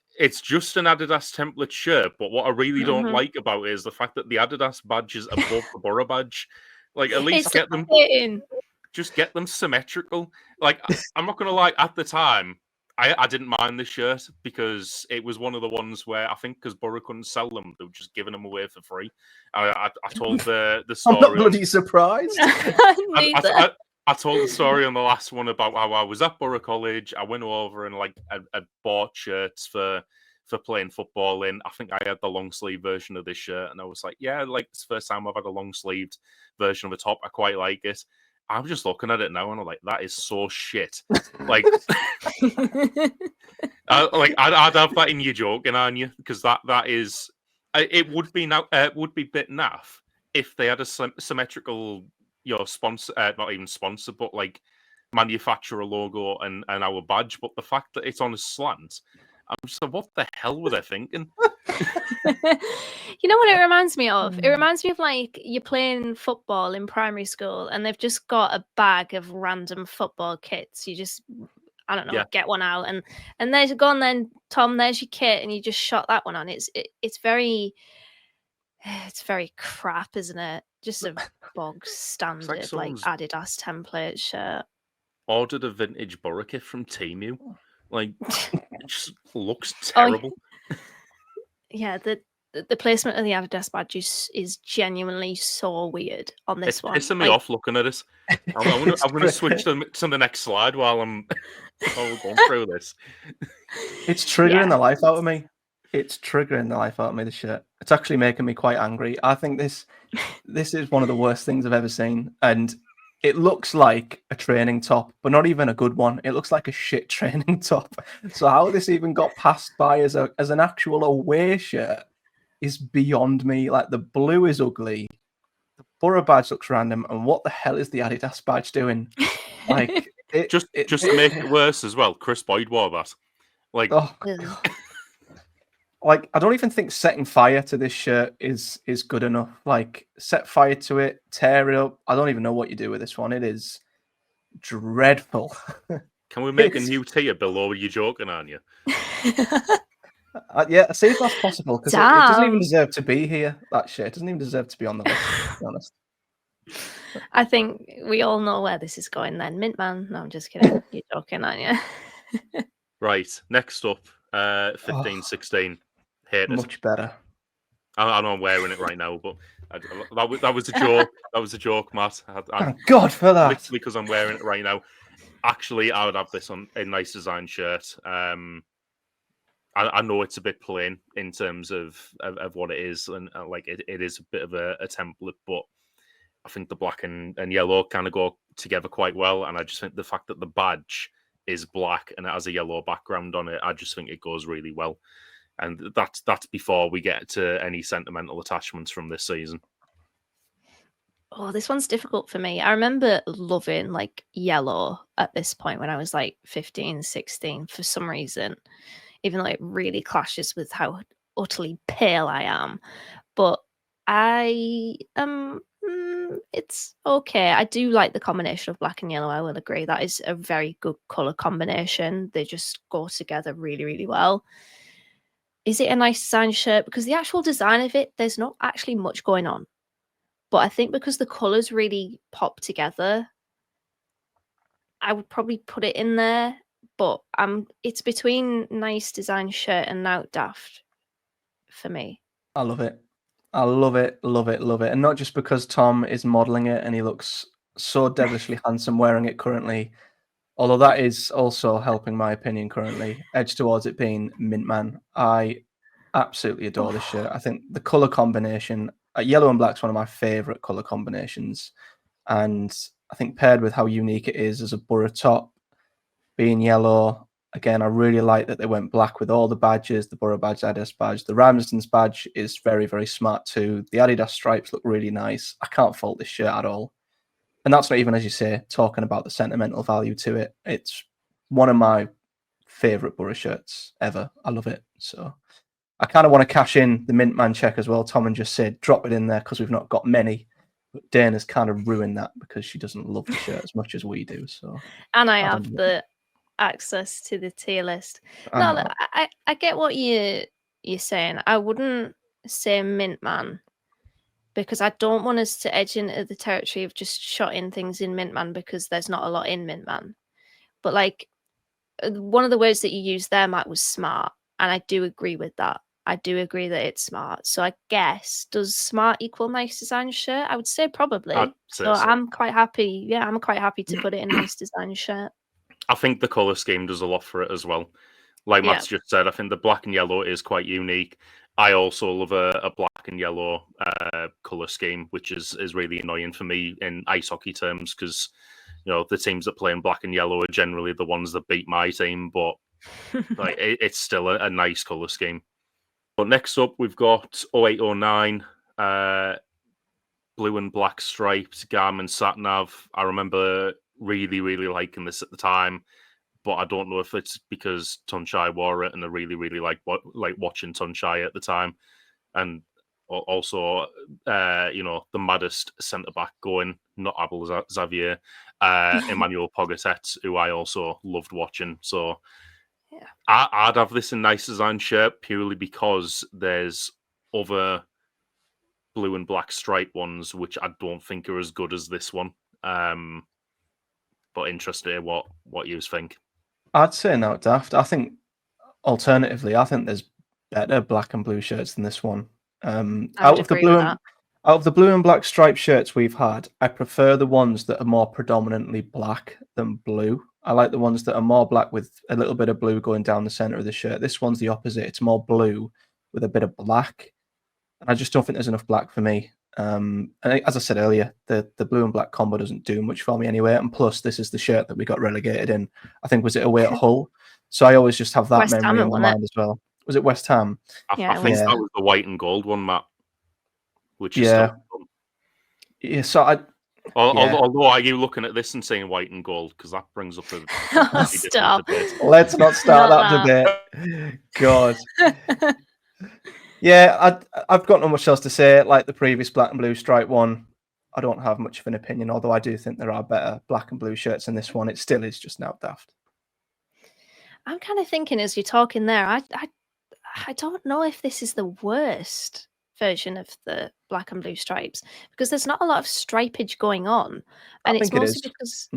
just an Adidas template shirt, but what I really don't like about it is the fact that the Adidas badge is above the Boro badge. Like, at least get them symmetrical. Like, I'm not gonna lie, at the time, I didn't mind this shirt because it was one of the ones where I think because Boro couldn't sell them, they were just giving them away for free. I told the story. I'm not bloody surprised. Neither. I told the story on the last one about how I was at Boro College. I went over and like I bought shirts for playing football in. I think I had the long sleeve version of this shirt, and I was like, yeah, like it's the first time I've had a long sleeved version of a top. I quite like it. I'm just looking at it now, and I'm like, that is so shit. Like, I'd have that in your joking, aren't you? Because that is, it would be now, would be bit naff if they had a symmetrical, sponsor, not even sponsor, but like manufacturer logo and our badge. But the fact that it's on a slant, I'm just like, what the hell were they thinking? You know what it reminds me of? It reminds me of like you're playing football in primary school and they've just got a bag of random football kits. You just, I don't know, get one out and there's go on then, Tom, there's your kit and you just shot that one on. It's very crap, isn't it? Just a bog standard like Adidas template shirt. Ordered a vintage Boro kit from Temu. Like, it just looks terrible. Yeah, the placement of the Adidas badge is genuinely so weird on this one. It's pissing me off looking at it. I'm going to switch to the next slide while I'm going through this. It's triggering the life out of me. It's triggering the life out of me, this shirt. It's actually making me quite angry. I think this is one of the worst things I've ever seen. And it looks like a training top, but not even a good one. It looks like a shit training top. So how this even got passed by as an actual away shirt is beyond me. Like, the blue is ugly. The Boro badge looks random. And what the hell is the Adidas badge doing? Like, just to make it worse as well, Chris Boyd wore that. Like, like, I don't even think setting fire to this shirt is good enough. Like, set fire to it, tear it up. I don't even know what you do with this one. It is dreadful. Can we make a new tier below? You're joking, aren't you? Yeah, see if that's possible, because it doesn't even deserve to be here. That shit doesn't even deserve to be on the list, to be honest. I think we all know where this is going then. Mintman. No, I'm just kidding. You're joking, aren't you? Right. Next up, 15-16. Hate it. Much better. I know I'm wearing it right now, but that was a joke. That was a joke, Matt. Thank God for that. Literally because I'm wearing it right now. Actually, I would have this on a nice design shirt. I know it's a bit plain in terms of what it is, and like it is a bit of a template, but I think the black and yellow kind of go together quite well. And I just think the fact that the badge is black and it has a yellow background on it, I just think it goes really well. And that's before we get to any sentimental attachments from this season. Oh, this one's difficult for me. I remember loving like yellow at this point when I was like 15, 16 for some reason, even though it really clashes with how utterly pale I am. But it's okay. I do like the combination of black and yellow. I will agree. That is a very good color combination. They just go together really, really well. Is it a nice design shirt? Because the actual design of it, there's not actually much going on. But I think because the colours really pop together, I would probably put it in there. But it's between nice design shirt and out daft for me. I love it. I love it, love it, love it. And not just because Tom is modelling it and he looks so devilishly handsome wearing it currently, although that is also helping my opinion currently, edge towards it being Mintman. I absolutely adore this shirt. I think the colour combination, yellow and black is one of my favourite colour combinations. And I think paired with how unique it is as a Boro top, being yellow, again, I really like that they went black with all the badges, the Boro badge, Adidas badge. The Ramsden's badge is very, very smart too. The Adidas stripes look really nice. I can't fault this shirt at all. And that's not even, as you say, talking about the sentimental value to it. It's one of my favourite Boro shirts ever. I love it. So I kind of want to cash in the Mintman check as well. Tom and just said, drop it in there because we've not got many. But Dana's kind of ruined that because she doesn't love the shirt as much as we do. So, and I have the access to the tier list. No, look, I get what you're saying. I wouldn't say Mintman because I don't want us to edge into the territory of just shotting things in Mintman because there's not a lot in Mintman. But like, one of the words that you used there, Matt, was smart. And I do agree with that. I do agree that it's smart. So I guess, does smart equal nice design shirt? I would say probably. I'd say So so. I'm quite happy. Yeah, I'm quite happy to put it in nice design shirt. I think the colour scheme does a lot for it as well. Like Matt's just said, I think the black and yellow is quite unique. I also love a black and yellow colour scheme, which is really annoying for me in ice hockey terms, because the teams that play in black and yellow are generally the ones that beat my team, but like it's still a nice colour scheme. But next up, we've got 0809 blue and black striped Garmin Satnav. I remember really, really liking this at the time, but I don't know if it's because Tunchai wore it and I really, really like watching Tunchai at the time. And also, the maddest centre back going, not Abel Xavier, Emmanuel Pogatet, who I also loved watching. So yeah, I'd have this in nice design shirt purely because there's other blue and black stripe ones which I don't think are as good as this one. But interested in what you think. I'd say no, Daft. I think alternatively, I think there's better black and blue shirts than this one. Out of the blue and black striped shirts we've had, I prefer the ones that are more predominantly black than blue. I like the ones that are more black with a little bit of blue going down the center of the shirt. This one's the opposite. It's more blue with a bit of black. And I just don't think there's enough black for me. And as I said earlier, the blue and black combo doesn't do much for me anyway. And plus, this is the shirt that we got relegated in. I think, was it away at Hull? So I always just have that West memory Ham, in my mind as well. Was it West Ham? I think that was the white and gold one, Matt. Which is yeah. So although are you looking at this and saying white and gold? Because that brings up a stop. Debate. Let's not start that debate. God. Yeah, I've got not much else to say. Like the previous black and blue stripe one, I don't have much of an opinion, although I do think there are better black and blue shirts than this one. It still is just now daft. I'm kind of thinking as you're talking there, I don't know if this is the worst version of the black and blue stripes, because there's not a lot of stripage going on, and it's mostly because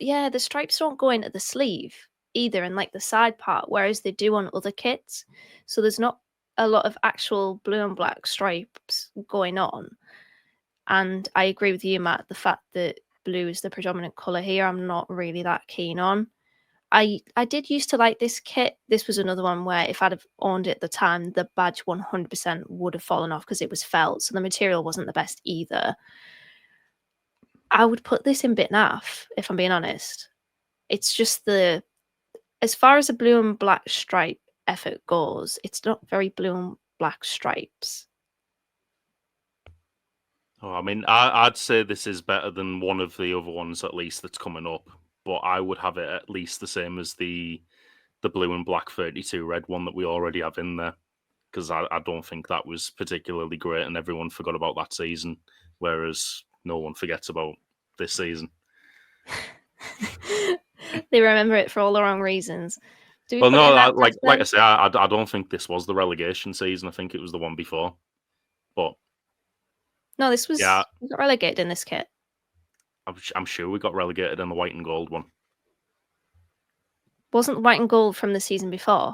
the stripes don't go into the sleeve either, and like the side part, whereas they do on other kits. So there's not a lot of actual blue and black stripes going on. And I agree with you, Matt, the fact that blue is the predominant colour here, I'm not really that keen on. I did used to like this kit. This was another one where if I'd have owned it at the time, the badge 100% would have fallen off because it was felt, so the material wasn't the best either. I would put this in bit naff, if I'm being honest. It's just as far as a blue and black stripe effort goes, it's not very blue and black stripes. Oh, I mean, I'd say this is better than one of the other ones, at least, that's coming up. But I would have it at least the same as the blue and black 32 red one that we already have in there, because I don't think that was particularly great, and everyone forgot about that season, whereas no one forgets about this season. They remember it for all the wrong reasons. Well, no, like I say, I don't think this was the relegation season. I think it was the one before. But no, this was we got relegated in this kit. I'm sure we got relegated in the white and gold one. Wasn't white and gold from the season before?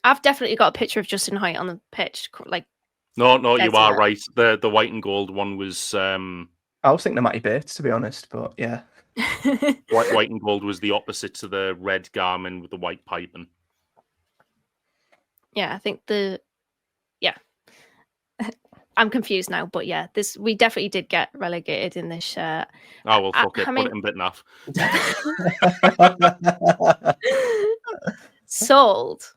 I've definitely got a picture of Justin Hoyt on the pitch. Like, no, you are right. The white and gold one was. I was thinking of Matty Bates, to be honest, but yeah. White and gold was the opposite to the red Garmin with the white piping. Yeah, I think I'm confused now, but yeah, we definitely did get relegated in this shirt. Oh, well, fuck it. Put it in bit naff. Sold.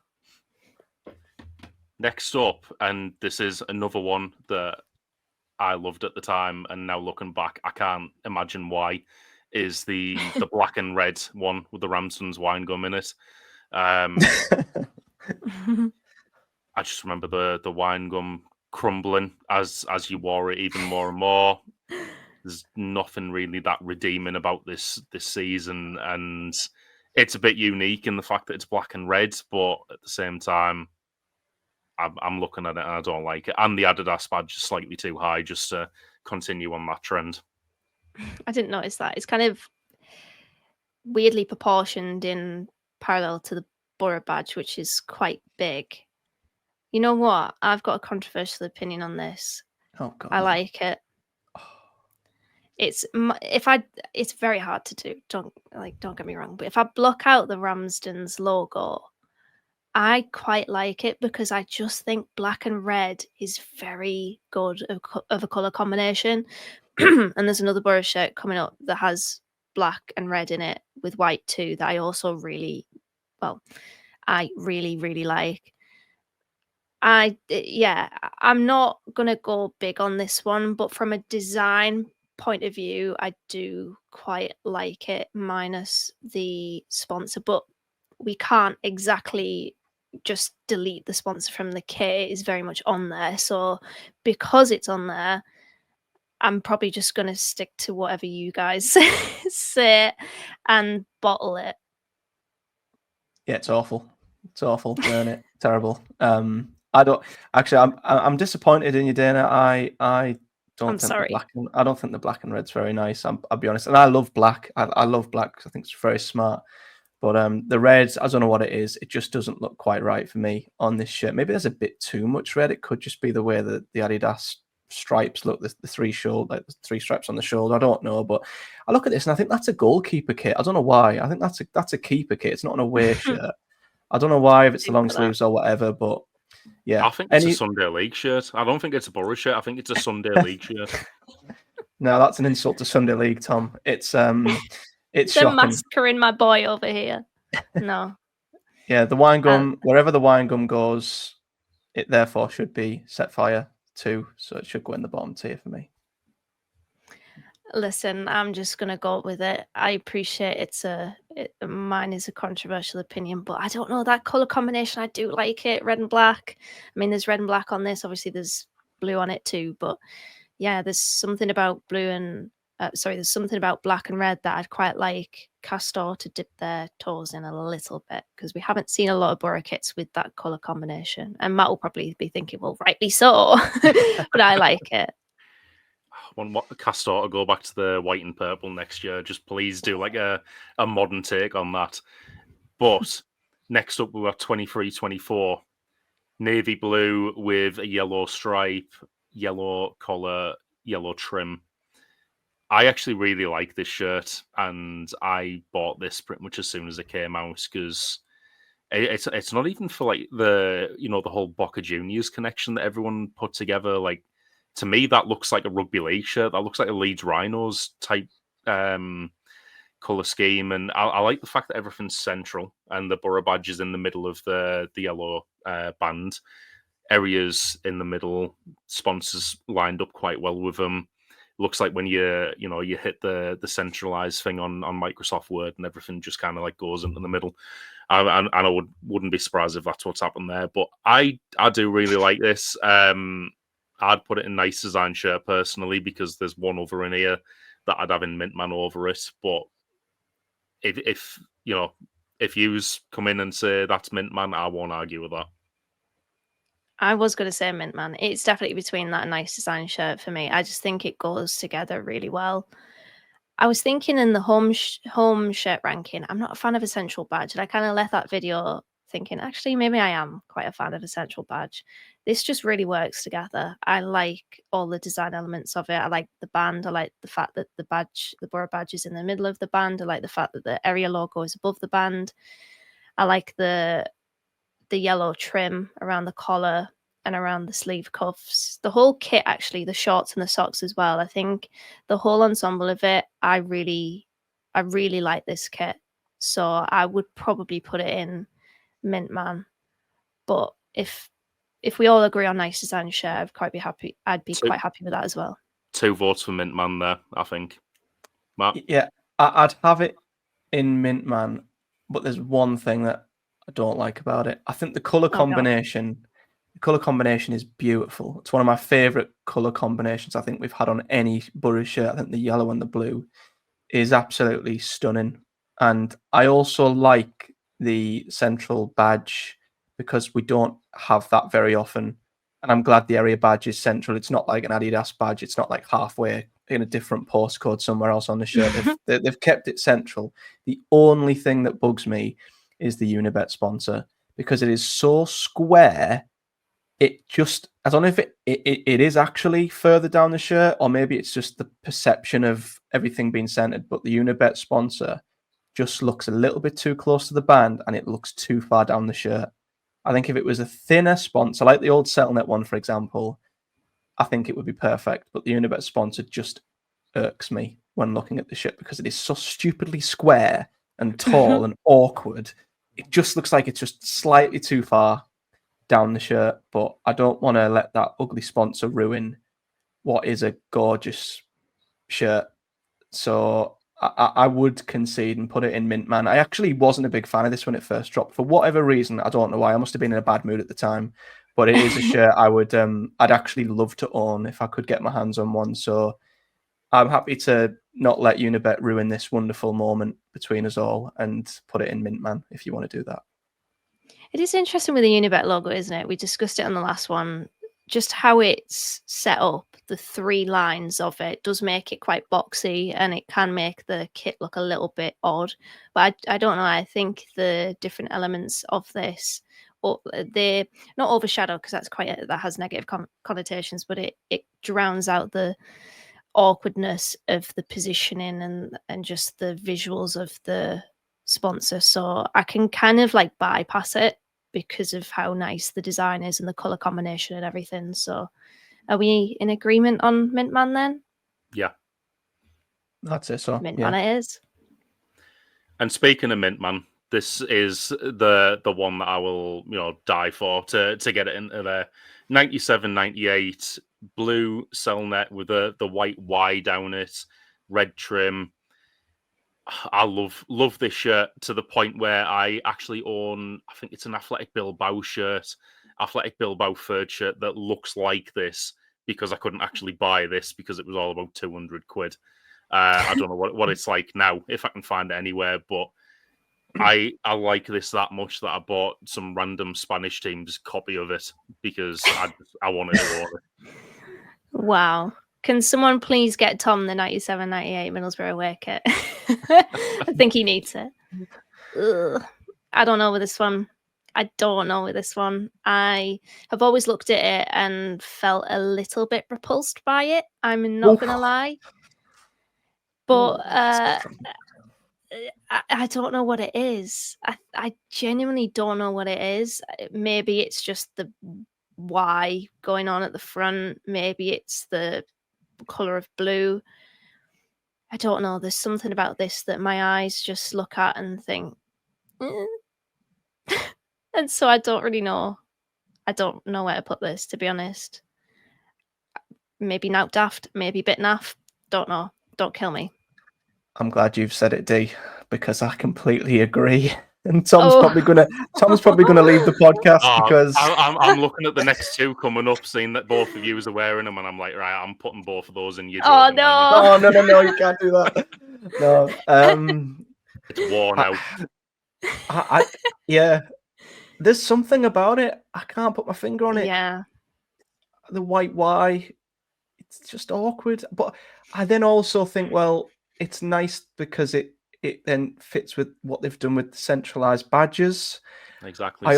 Next up, and this is another one that I loved at the time, and now looking back, I can't imagine why, is the black and red one with the Ramson's wine gum in it. I just remember the wine gum crumbling as you wore it even more and more. There's nothing really that redeeming about this season, and it's a bit unique in the fact that it's black and red, but at the same time, I'm looking at it and I don't like it. And the Adidas badge is slightly too high just to continue on that trend. I didn't notice that. It's kind of weirdly proportioned in parallel to the Boro badge, which is quite big. You know what? I've got a controversial opinion on this. Oh God, I no. like it. It's very hard to do. Don't get me wrong, but if I block out the Ramsden's logo, I quite like it because I just think black and red is very good of a color combination. And there's another Boro shirt coming up that has black and red in it with white too that I also really really like. I'm not gonna go big on this one, but from a design point of view, I do quite like it, minus the sponsor. But we can't exactly just delete the sponsor from the kit. It is very much on there. So because it's on there, I'm probably just gonna stick to whatever you guys say and bottle it. Yeah, it's awful. It's awful. Burn it. Terrible. I don't actually. I'm disappointed in you, Dana. I don't I'm think sorry. I don't think the black and red's very nice. I'll be honest. And I love black. I love black because I think it's very smart. But the reds, I don't know what it is. It just doesn't look quite right for me on this shirt. Maybe there's a bit too much red. It could just be the way that the Adidas stripes look. The three stripes on the shoulder. I don't know, but I look at this and I think that's a goalkeeper kit. I don't know why. I think that's a keeper kit. It's not an away shirt. I don't know why, if it's the long sleeves or whatever, but yeah. I think it's a Sunday League shirt. I don't think it's a Boro shirt. I think it's a Sunday League shirt. No, that's an insult to Sunday League, Tom. It's They're shocking. massacring my boy over here. No. Yeah, the wine gum, wherever the wine gum goes, it therefore should be set fire to, so it should go in the bottom tier for me. Listen, I'm just gonna go with it. I appreciate mine is a controversial opinion, but I don't know that color combination. I do like it, red and black. I mean, there's red and black on this. Obviously, there's blue on it too. But yeah, there's something about there's something about black and red that I'd quite like Castor to dip their toes in a little bit, because we haven't seen a lot of Boro kits with that color combination. And Matt will probably be thinking, well, rightly so, but I like it. I want Castor to go back to the white and purple next year. Just please do like a modern take on that. But next up, we've got 23-24. Navy blue with a yellow stripe, yellow collar, yellow trim. I actually really like this shirt, and I bought this pretty much as soon as it came out, because it's not even for like the whole Boca Juniors connection that everyone put together. Like, to me, that looks like a rugby league shirt. That looks like a Leeds Rhinos type colour scheme. And I like the fact that everything's central and the Boro badge is in the middle of the yellow band. Areas in the middle, sponsors lined up quite well with them. Looks like when you hit the centralized thing on Microsoft Word, and everything just kind of like goes into the middle. And I wouldn't be surprised if that's what's happened there. But I do really like this. I'd put it in nice design shirt personally, because there's one over in here that I'd have in Mintman over it. But if yous come in and say that's Mintman, I won't argue with that. I was going to say Mintman. It's definitely between that and nice design shirt for me. I just think it goes together really well. I was thinking in the home shirt ranking, I'm not a fan of Essential Badge, and I kind of left that video thinking, actually, maybe I am quite a fan of Essential Badge. This just really works together. I like all the design elements of it. I like the band. I like the fact that the Boro badge is in the middle of the band. I like the fact that the area logo is above the band. I like the yellow trim around the collar and around the sleeve cuffs. The whole kit, actually, the shorts and the socks as well. I think the whole ensemble of it, I really like this kit. So I would probably put it in Mintman. But if we all agree on nice design shirt, I'd be quite happy with that as well. 2 votes for Mintman there, I think. Matt? Yeah, I'd have it in Mintman, but there's one thing that I don't like about it. I think the color combination, is beautiful. It's one of my favorite color combinations I think we've had on any Boro shirt. I think the yellow and the blue is absolutely stunning. And I also like the central badge, because we don't have that very often. And I'm glad the area badge is central. It's not like an Adidas badge. It's not like halfway in a different postcode somewhere else on the shirt. They've kept it central. The only thing that bugs me is the Unibet sponsor, because it is so square. It just, I don't know if it is actually further down the shirt, or maybe it's just the perception of everything being centered, but the Unibet sponsor just looks a little bit too close to the band, and it looks too far down the shirt. I think if it was a thinner sponsor, like the old Settlenet one, for example, I think it would be perfect. But the Unibet sponsor just irks me when looking at the shirt, because it is so stupidly square and tall and awkward. It just looks like it's just slightly too far down the shirt, but I don't want to let that ugly sponsor ruin what is a gorgeous shirt. So I would concede and put it in Mint Man. I actually wasn't a big fan of this when it first dropped. For whatever reason, I don't know why. I must have been in a bad mood at the time. But it is a shirt I'd actually love to own if I could get my hands on one. So I'm happy to not let Unibet ruin this wonderful moment between us all and put it in Mint Man if you want to do that. It is interesting with the Unibet logo, isn't it? We discussed it on the last one. Just how it's set up, the 3 lines of it does make it quite boxy, and it can make the kit look a little bit odd. But I don't know. I think the different elements of this, they're not overshadow, because that has negative connotations, but it drowns out the awkwardness of the positioning and just the visuals of the sponsor. So I can kind of like bypass it because of how nice the design is and the color combination and everything. So are we in agreement on Mint Man then? Yeah. That's it. So Mint Man it is. And speaking of Mint Man, this is the one that I will, die for to get it into there. 97-98 blue Cellnet with the white Y down it, red trim. I love this shirt to the point where I actually own, I think it's an Athletic Bilbao shirt, Athletic Bilbao third shirt that looks like this, because I couldn't actually buy this because it was all about 200 quid. I don't know what it's like now, if I can find it anywhere, but I like this that much that I bought some random Spanish team's copy of it because I wanted to own it. Wow. Can someone please get Tom the 97-98 Middlesbrough away kit? I think he needs it. Ugh. I don't know with this one. I have always looked at it and felt a little bit repulsed by it. I'm not going to lie. But I don't know what it is. I genuinely don't know what it is. Maybe it's just the Y going on at the front. Maybe it's the color of blue. I don't know. There's something about this that my eyes just look at and think, and so I don't really know. I don't know where to put this, to be honest. Maybe now daft, maybe a bit naff. Don't know. Don't kill me. I'm glad you've said it, D, because I completely agree. And Tom's probably gonna leave the podcast because I'm looking at the next 2 coming up, seeing that both of you are wearing them, and I'm like, right, I'm putting both of those in your. Oh no! No, you can't do that. No, it's worn out. Yeah, there's something about it. I can't put my finger on it. Yeah, the white Y, it's just awkward. But I then also think, well, it's nice because it then fits with what they've done with the centralized badges. Exactly. I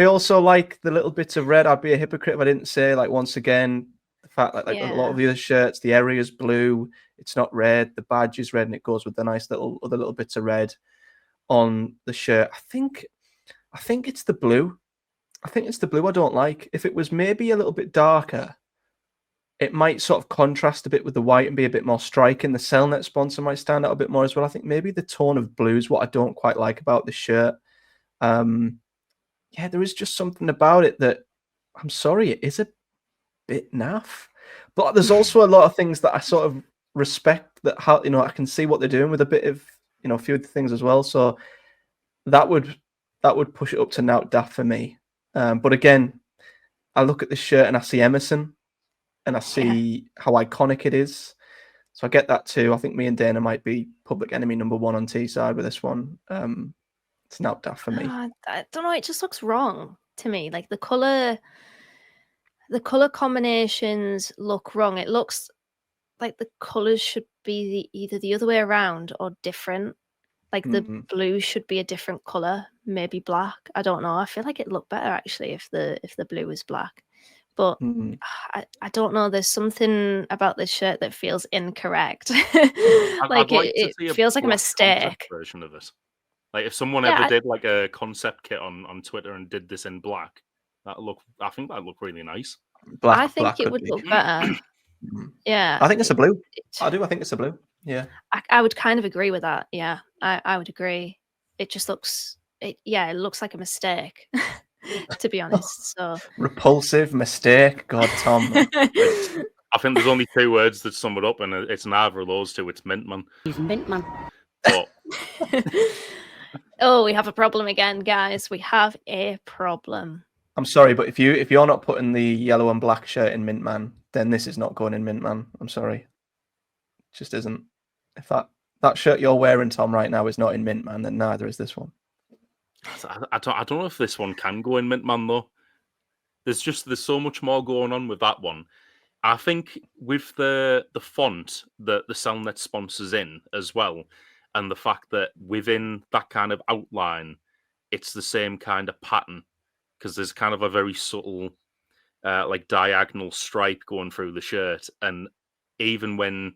also like the little bits of red. I'd be a hypocrite if I didn't say, like, once again, the fact that a lot of the other shirts, the area is blue, it's not red, the badge is red, and it goes with the nice other little bits of red on the shirt. I think it's the blue. I think it's the blue I don't like. If it was maybe a little bit darker, it might sort of contrast a bit with the white and be a bit more striking. The Cellnet sponsor might stand out a bit more as well. I think maybe the tone of blue is what I don't quite like about the shirt. There is just something about it that, I'm sorry, it is a bit naff. But there's also a lot of things that I sort of respect, that I can see what they're doing with a bit of, a few of the things as well. So that would push it up to now daft for me. But again, I look at this shirt and I see Emerson, and I see how iconic it is. So I get that too. I think me and Dana might be public enemy number 1 on T side with this one. It's not daft for me. I don't know. It just looks wrong to me. Like the color the color combinations look wrong. It looks like the colors should be either the other way around or different. Like the blue should be a different color, maybe black. I don't know. I feel like it looked better actually if the blue was black. But I don't know. There's something about this shirt that feels incorrect. I'd like to it see a feels like a black concept mistake. version of it. Like if someone Yeah, ever did like a concept kit on Twitter and did this in black, I think that'd look really nice. I think Black it could would be. look better. Yeah, I think it's a blue. I do. I think it's a blue. Yeah. I would kind of agree with that. Yeah, I would agree. It just looks it looks like a mistake, to be honest. So Repulsive mistake. God, Tom. I think there's only 2 words that sum it up, and it's neither of those 2. It's mint man. He's mint man. But oh, we have a problem again, guys. We have a problem. I'm sorry, but if you're not putting the yellow and black shirt in mint man, then this is not going in mint man. I'm sorry. It just isn't. If that shirt you're wearing, Tom, right now is not in mint man, then neither is this one. I don't know if this one can go in mint man though. There's so much more going on with that one. I think with the font that the Cellnet sponsors in as well, and the fact that within that kind of outline, it's the same kind of pattern, because there's kind of a very subtle, like diagonal stripe going through the shirt, and even when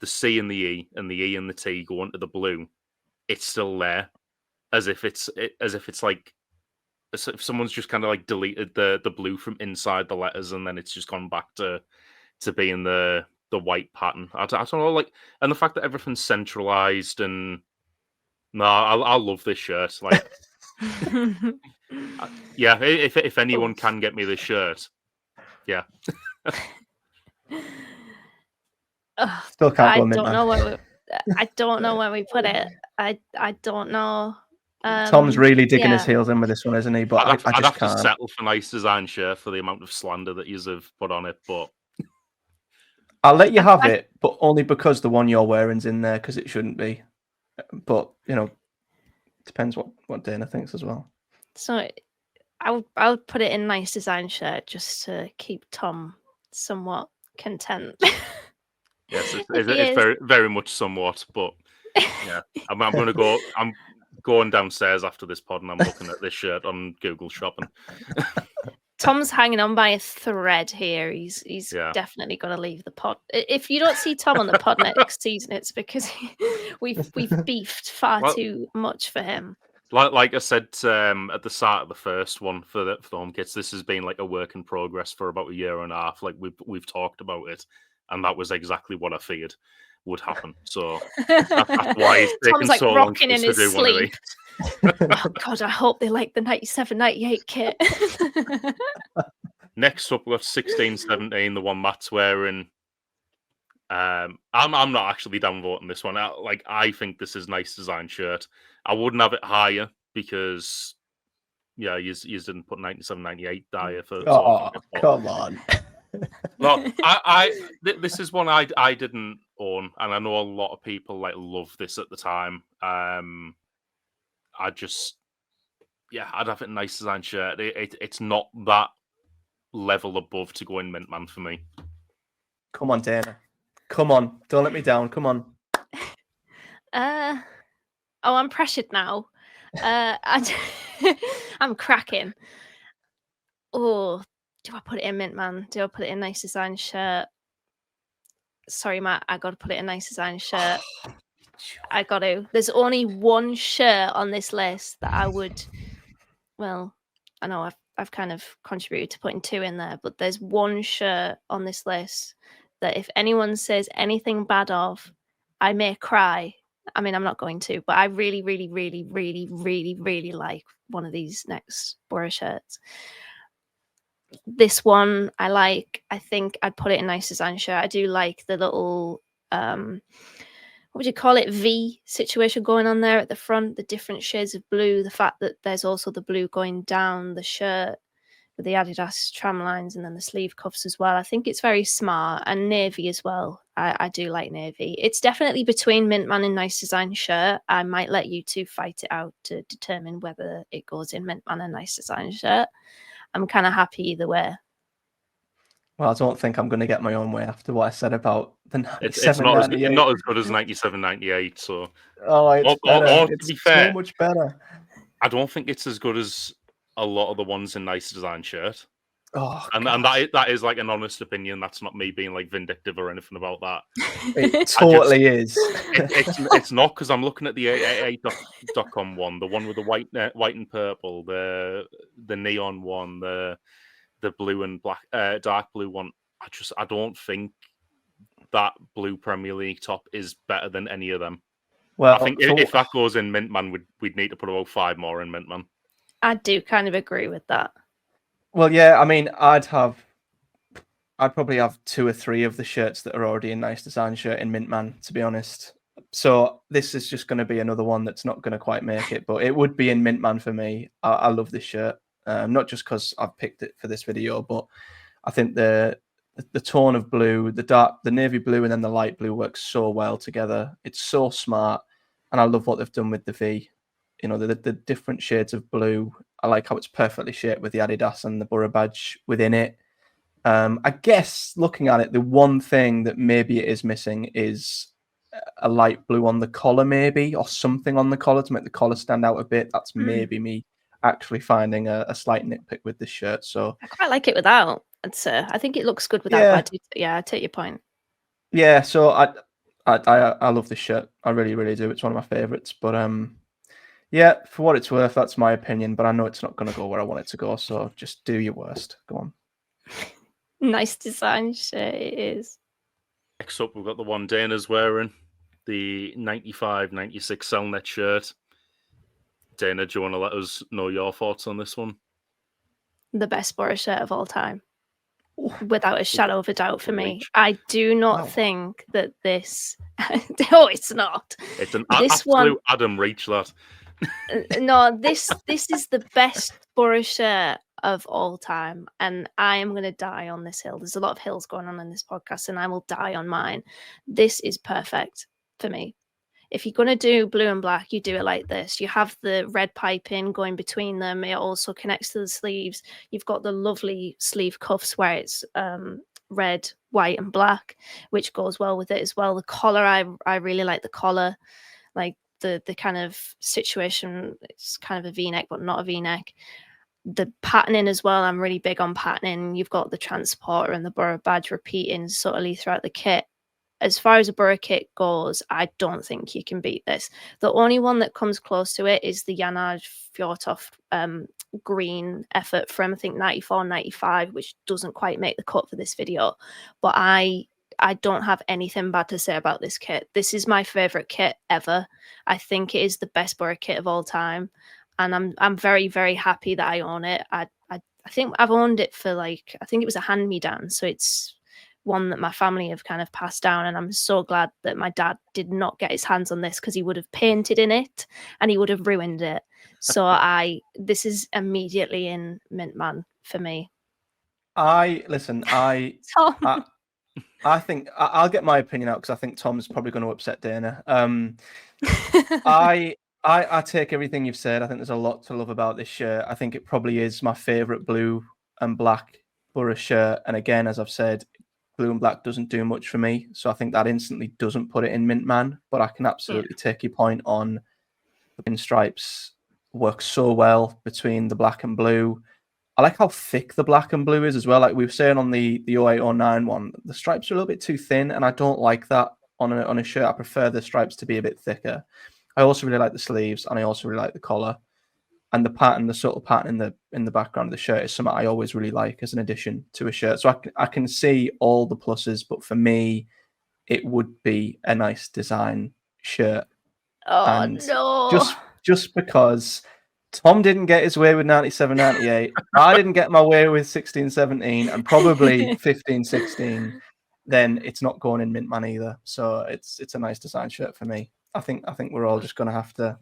the C and the E and the E and the T go into the blue, it's still there, as if it's like as if someone's just kind of like deleted the blue from inside the letters, and then it's just gone back to being the white pattern. I don't know, like, and the fact that everything's centralized, and no, I love this shirt. Like, yeah, if anyone can get me this shirt, yeah. Still can't go I mint don't man. know I don't know where we put it. I don't know. Tom's really digging his heels in with this one, isn't he? But I'd I just have can't. to settle for nice design shirt for the amount of slander that you have put on it. But I'll let you have it, but only because the one you're wearing's in there, because it shouldn't be. But depends what Dana thinks as well. So I would put it in nice design shirt just to keep Tom somewhat content. yes, it's very very much somewhat. But yeah, I'm gonna go. I'm going downstairs after this pod, and I'm looking at this shirt on Google Shopping. Tom's hanging on by a thread here. He's definitely going to leave the pod. If you don't see Tom on the pod next season, it's because we've beefed far too much for him. Like I said at the start of the first one for the home kits, this has been like a work in progress for about a year and a half. Like we've talked about it, and that was exactly what I feared would happen. So that's why it's taken Tom's like so long rocking for in us to his do one of sleep. these. Oh God, I hope they like the 97-98 kit. Next up, we've got 16-17, the one Matt's wearing. I'm not actually downvoting this one. I think this is a nice design shirt. I wouldn't have it higher because, yeah, you didn't put 97-98 higher for. Oh, come on. Look, this is one I didn't own, and I know a lot of people love this at the time. I'd have it a nice design shirt. It's not that level above to go in mint man for me. Come on, Dana. Come on. Don't let me down. Come on. I'm pressured now. I'm cracking. Oh, do I put it in mint man? Do I put it in nice design shirt? Sorry, Matt, I got to put it in nice design shirt. I got to. There's only one shirt on this list that I would. Well, I know I've kind of contributed to putting 2 in there, but there's one shirt on this list that if anyone says anything bad of, I may cry. I mean, I'm not going to, but I really, really, really, really, really, really like one of these next Boro shirts. This one I like. I think I'd put it in nice design shirt. I do like the little what would you call it, V situation going on there at the front, the different shades of blue, the fact that there's also the blue going down the shirt with the Adidas tram lines and then the sleeve cuffs as well. I think it's very smart, and navy as well. I do like navy. It's definitely between mint man and nice design shirt. I might let you two fight it out to determine whether it goes in mint man and nice design shirt. I'm kind of happy either way. Well, I don't think I'm going to get my own way after what I said about the It's 97, not as 98. not as good as 97, 98. So, Oh, it's better. or to It's be so fair, much better. I don't think it's as good as a lot of the ones in Nice Design shirt. Oh, And God. that is like an honest opinion. That's not me being like vindictive or anything about that. It totally is. It's not, because I'm looking at the 888.com one, the one with the white and purple, the neon one, the blue and black, dark blue one. I don't think that blue Premier League top is better than any of them. Well, I think if that goes in Mintman, we'd need to put about 5 more in Mintman. I do kind of agree with that. Well, yeah, I mean, I'd probably have 2 or 3 of the shirts that are already in Nice Design shirt in Mintman, to be honest. So this is just going to be another one that's not going to quite make it, but it would be in Mintman for me. I love this shirt, not just because I've picked it for this video, but I think the tone of blue, the navy blue, and then the light blue works so well together. It's so smart, and I love what they've done with the V. You know, the different shades of blue. I like how it's perfectly shaped with the Adidas and the Boro badge within it. I guess looking at it, the one thing that maybe it is missing is a light blue on the collar, maybe, or something on the collar to make the collar stand out a bit. That's maybe me actually finding a slight nitpick with this shirt. So I quite like it without. I think it looks good without. Yeah. But I take your point. Yeah, so I love this shirt. I really, really do. It's one of my favorites. But yeah, for what it's worth, that's my opinion. But I know it's not going to go where I want it to go. So just do your worst. Go on. Nice design shirt it is. Next up, we've got the one Dana's wearing, the 95-96 Cellnet shirt. Dana, do you want to let us know your thoughts on this one? The best Boro shirt of all time, without a shadow of a doubt for me. I do not think that this. No, it's not. It's an This absolute one- Adam Reach, that. No, this is the best Boro shirt of all time, and I am going to die on this hill. There's a lot of hills going on in this podcast, and I will die on mine. This is perfect for me. If you're going to do blue and black, you do it like this. You have the red piping going between them. It also connects to the sleeves. You've got the lovely sleeve cuffs where it's red, white, and black, which goes well with it as well. The collar, I really like the collar, like the kind of situation. It's kind of a V-neck, but not a V-neck. The patterning as well, I'm really big on patterning. You've got the transporter and the Boro badge repeating subtly throughout the kit. As far as a Boro kit goes, I don't think you can beat this. The only one that comes close to it is the Janaj Fjortoft green effort from, I think, 94, 95, which doesn't quite make the cut for this video. But I don't have anything bad to say about this kit. This is my favourite kit ever. I think it is the best Boro kit of all time. And I'm very, very happy that I own it. I think I've owned it for I think it was a hand-me-down. So it's one that my family have kind of passed down, and I'm so glad that my dad did not get his hands on this, because he would have painted in it and he would have ruined it. So this is immediately in Mintman for me. I Tom. I think I'll get my opinion out, because I think Tom's probably going to upset Dana. I take everything you've said. I think there's a lot to love about this shirt. I think it probably is my favorite blue and black Boro shirt. And again, as I've said, blue and black doesn't do much for me. So I think that instantly doesn't put it in Mintman. But I can absolutely take your point on the pinstripes work so well between the black and blue. I like how thick the black and blue is as well. Like we were saying on the 0809 one, the stripes are a little bit too thin, and I don't like that on a shirt. I prefer the stripes to be a bit thicker. I also really like the sleeves, and I also really like the collar. And the pattern, the subtle pattern in the background of the shirt is something I always really like as an addition to a shirt. So I can see all the pluses, but for me, it would be a nice design shirt. Oh, and no. Just because Tom didn't get his way with 97, 98, I didn't get my way with 16, 17, and probably 15, 16, then it's not going in Mintman either. So it's a nice design shirt for me. I think we're all just going to have to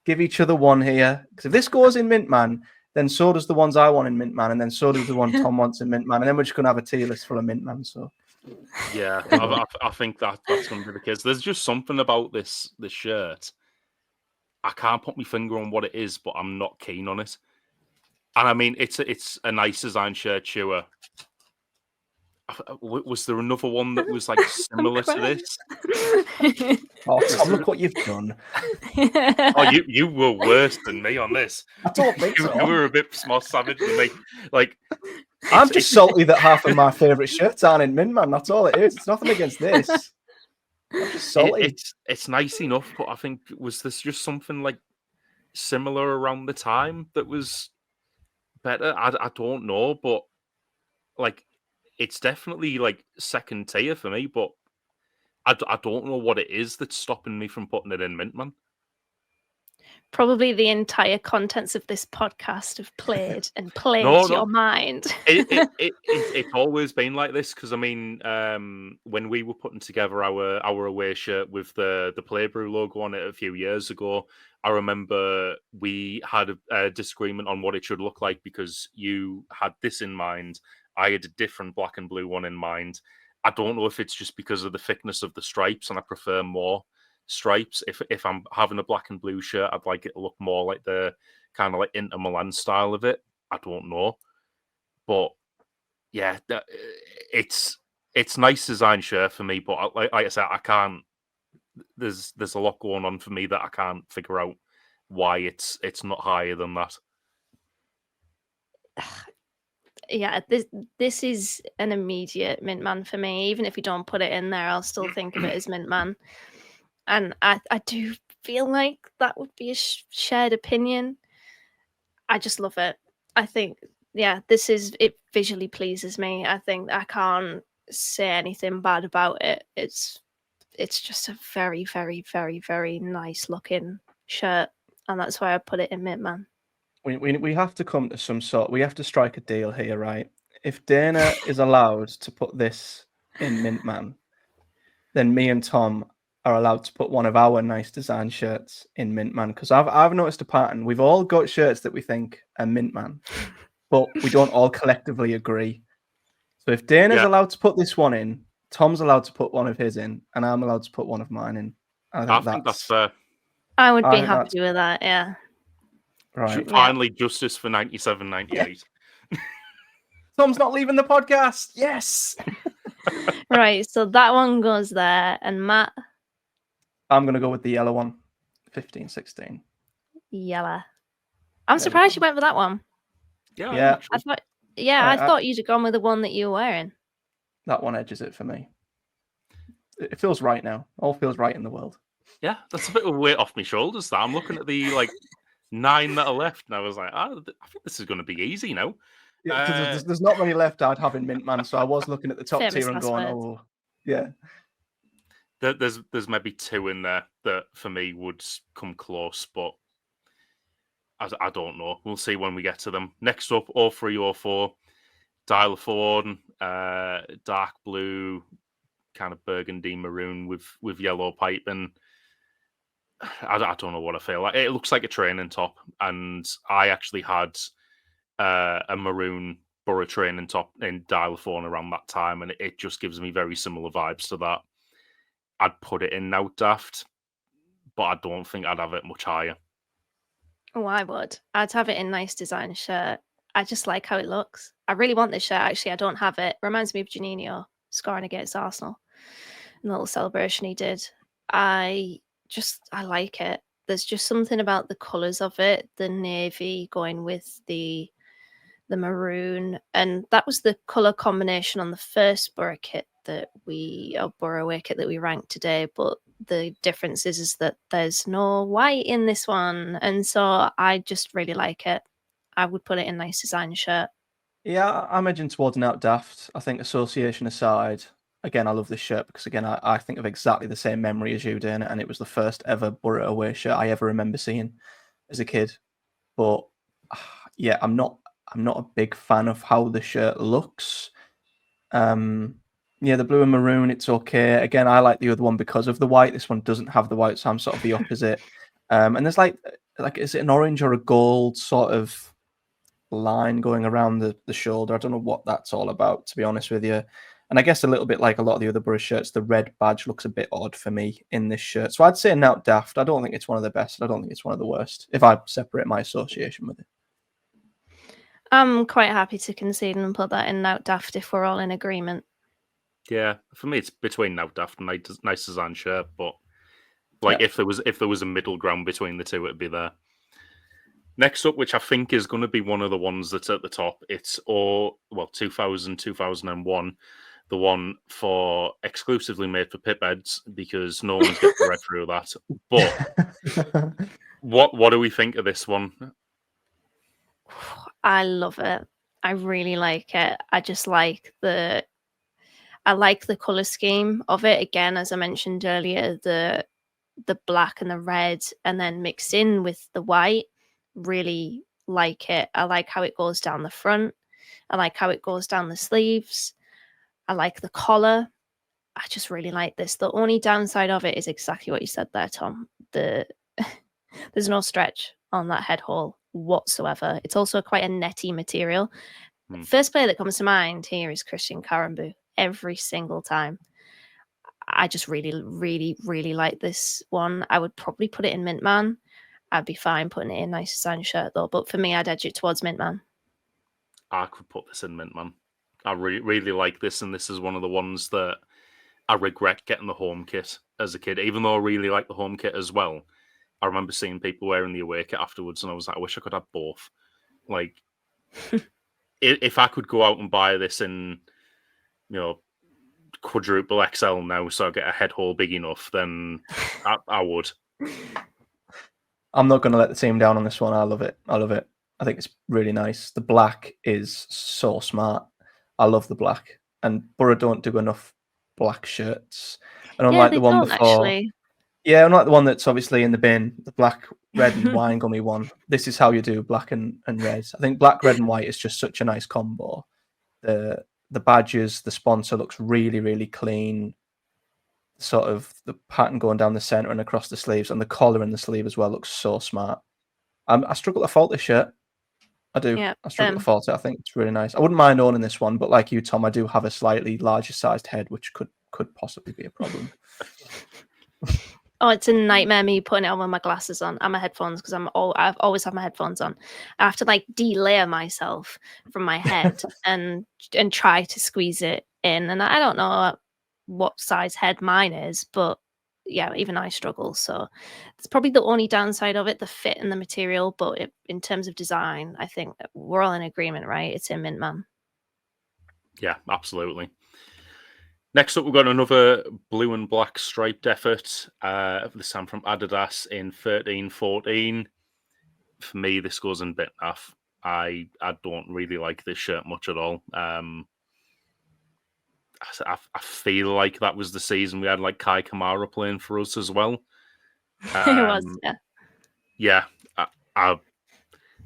give each other one here, because if this goes in Mintman, then so does the ones I want in Mintman, and then so does the one Tom wants in Mintman, and then we're just going to have a tier list full of Mintman. So yeah, I think that's going to be the case. There's just something about this shirt. I can't put my finger on what it is, but I'm not keen on it. And I mean, it's a nice design shirt, sure. Was there another one that was like similar to this? Oh, Tom, look what you've done. Oh, you were worse than me on this. I don't think so. You were a bit more savage than me. Like, I'm just salty that half of my favourite shirts aren't in Min Man. That's all it is. It's nothing against this. I'm just salty. It's nice enough, but I think was this just something like similar around the time that was better? I don't know, but like it's definitely like second tier for me. But I don't know what it is that's stopping me from putting it in Mint Man. Probably the entire contents of this podcast have played your mind. It's always been like this because I mean, when we were putting together our away shirt with the Playbrew logo on it a few years ago, I remember we had a disagreement on what it should look like because you had this in mind. I had a different black and blue one in mind. I don't know if it's just because of the thickness of the stripes and I prefer more stripes. If I'm having a black and blue shirt, I'd like it to look more like the kind of like Inter Milan style of it. I don't know, but yeah, it's nice design shirt for me. But like I said, I can't. There's a lot going on for me that I can't figure out why it's not higher than that. Yeah, this is an immediate Mint Man for me. Even if you don't put it in there, I'll still think of it as Mint Man. And I do feel like that would be a shared opinion. I just love it. I think, yeah, it visually pleases me. I think I can't say anything bad about it. It's just a very, very, very, very nice looking shirt. And that's why I put it in Mint Man. We have to come to some sort. We have to strike a deal here, right? If Dana is allowed to put this in Mint Man, then me and Tom are allowed to put one of our nice design shirts in Mint Man. Because I've noticed a pattern. We've all got shirts that we think are Mint Man, but we don't all collectively agree. So if Dana's allowed to put this one in, Tom's allowed to put one of his in, and I'm allowed to put one of mine in. I think that's fair. I would be happy with that, yeah. Right. Finally, justice for 97-98. Tom's not leaving the podcast. Yes. Right, so that one goes there. And Matt? I'm going to go with the yellow one. 15-16. Yellow. I'm surprised you went for that one. Yeah. I thought you'd have gone with the one that you were wearing. That one edges it for me. It feels right now. All feels right in the world. Yeah, that's a bit of a weight off my shoulders. That I'm looking at the 9 that are left, and I was like, I think this is going to be easy now. Yeah, because there's not many left I'd have in Mint Man, so I was looking at the top tier and going, oh, yeah. There's maybe 2 in there that for me would come close, but I don't know. We'll see when we get to them. Next up, 0304, Dial-a-Thorn, dark blue, kind of burgundy maroon with yellow piping. I don't know what I feel like. It looks like a training top, and I actually had a maroon Boro training top in Dial-a-Thorn around that time, and it just gives me very similar vibes to that. I'd put it in now, Daft, but I don't think I'd have it much higher. Oh, I would. I'd have it in nice design shirt. I just like how it looks. I really want this shirt, actually. I don't have it. Reminds me of Juninho scoring against Arsenal. A little celebration he did. I like it. There's just something about the colours of it, the navy going with the maroon, and that was the colour combination on the first Boro kit Boro away kit that we ranked today, but the difference is that there's no white in this one, and so I just really like it. I would put it in nice design shirt. Yeah, I'm edging towards an out Daft. I think association aside, again, I love this shirt because, again, I think of exactly the same memory as you, Dana, and it was the first ever Boro away shirt I ever remember seeing as a kid. But yeah, I'm not a big fan of how the shirt looks. Yeah, the blue and maroon, it's okay. Again, I like the other one because of the white. This one doesn't have the white, so I'm sort of the opposite. And there's like, is it an orange or a gold sort of line going around the shoulder? I don't know what that's all about, to be honest with you. And I guess a little bit like a lot of the other Boro shirts, the red badge looks a bit odd for me in this shirt. So I'd say not Daft. I don't think it's one of the best. I don't think it's one of the worst, if I separate my association with it. I'm quite happy to concede and put that in Nout Daft if we're all in agreement. Yeah, for me, it's between Now Daft and Nice Design shirt, but like Yeah. if there was a middle ground between the two, it'd be there. Next up, which I think is going to be one of the ones that's at the top, it's 2000, 2001, the one for exclusively made for Pipheads because no one's getting read through that. But what do we think of this one? I love it. I really like it. I just like the color scheme of it. Again, as I mentioned earlier, the black and the red, and then mixed in with the white. Really like it. I like how it goes down the front. I like how it goes down the sleeves. I like the collar. I just really like this. The only downside of it is exactly what you said there, Tom. There's no stretch on that head hole whatsoever. It's also quite a netty material. First player that comes to mind here is Christian Karambou every single time. I just really, really, really like this one. I would probably put it in Mintman. I'd be fine putting it in Nice Design shirt though, but for me, I'd edge it towards Mintman. I could put this in Mintman. I really like this, and this is one of the ones that I regret getting the home kit as a kid, even though I really like the home kit as well. I remember seeing people wearing the away kit afterwards, and I was like, I wish I could have both. Like, if I could go out and buy this in, quadruple XL now, so I get a head hole big enough, then I would. I'm not going to let the team down on this one. I love it. I think it's really nice. The black is so smart. I love the black. And Boro don't do enough black shirts. And unlike the one before, actually. Yeah, unlike the one that's obviously in the bin, the black, red, and wine gummy one. This is how you do black and red. I think black, red, and white is just such a nice combo. The badges, the sponsor looks really, really clean. Sort of the pattern going down the center and across the sleeves, and the collar in the sleeve as well looks so smart. I struggle to fault this shirt. I do. Yeah, I struggle to fault it. I think it's really nice. I wouldn't mind owning this one, but like you, Tom, I do have a slightly larger sized head, which could possibly be a problem. Oh, it's a nightmare me putting it on with my glasses on and my headphones because I've always have my headphones on. I have to like delayer myself from my head and try to squeeze it in. And I don't know what size head mine is, but yeah, even I struggle. So it's probably the only downside of it, the fit and the material. But in terms of design, I think we're all in agreement, right? It's in Mintman. Yeah, absolutely. Next up, we've got another blue and black striped effort. This time from Adidas in 13-14. For me, this goes in Bitnaf. I don't really like this shirt much at all. I feel like that was the season we had like Kai Kamara playing for us as well. It was, yeah. Yeah,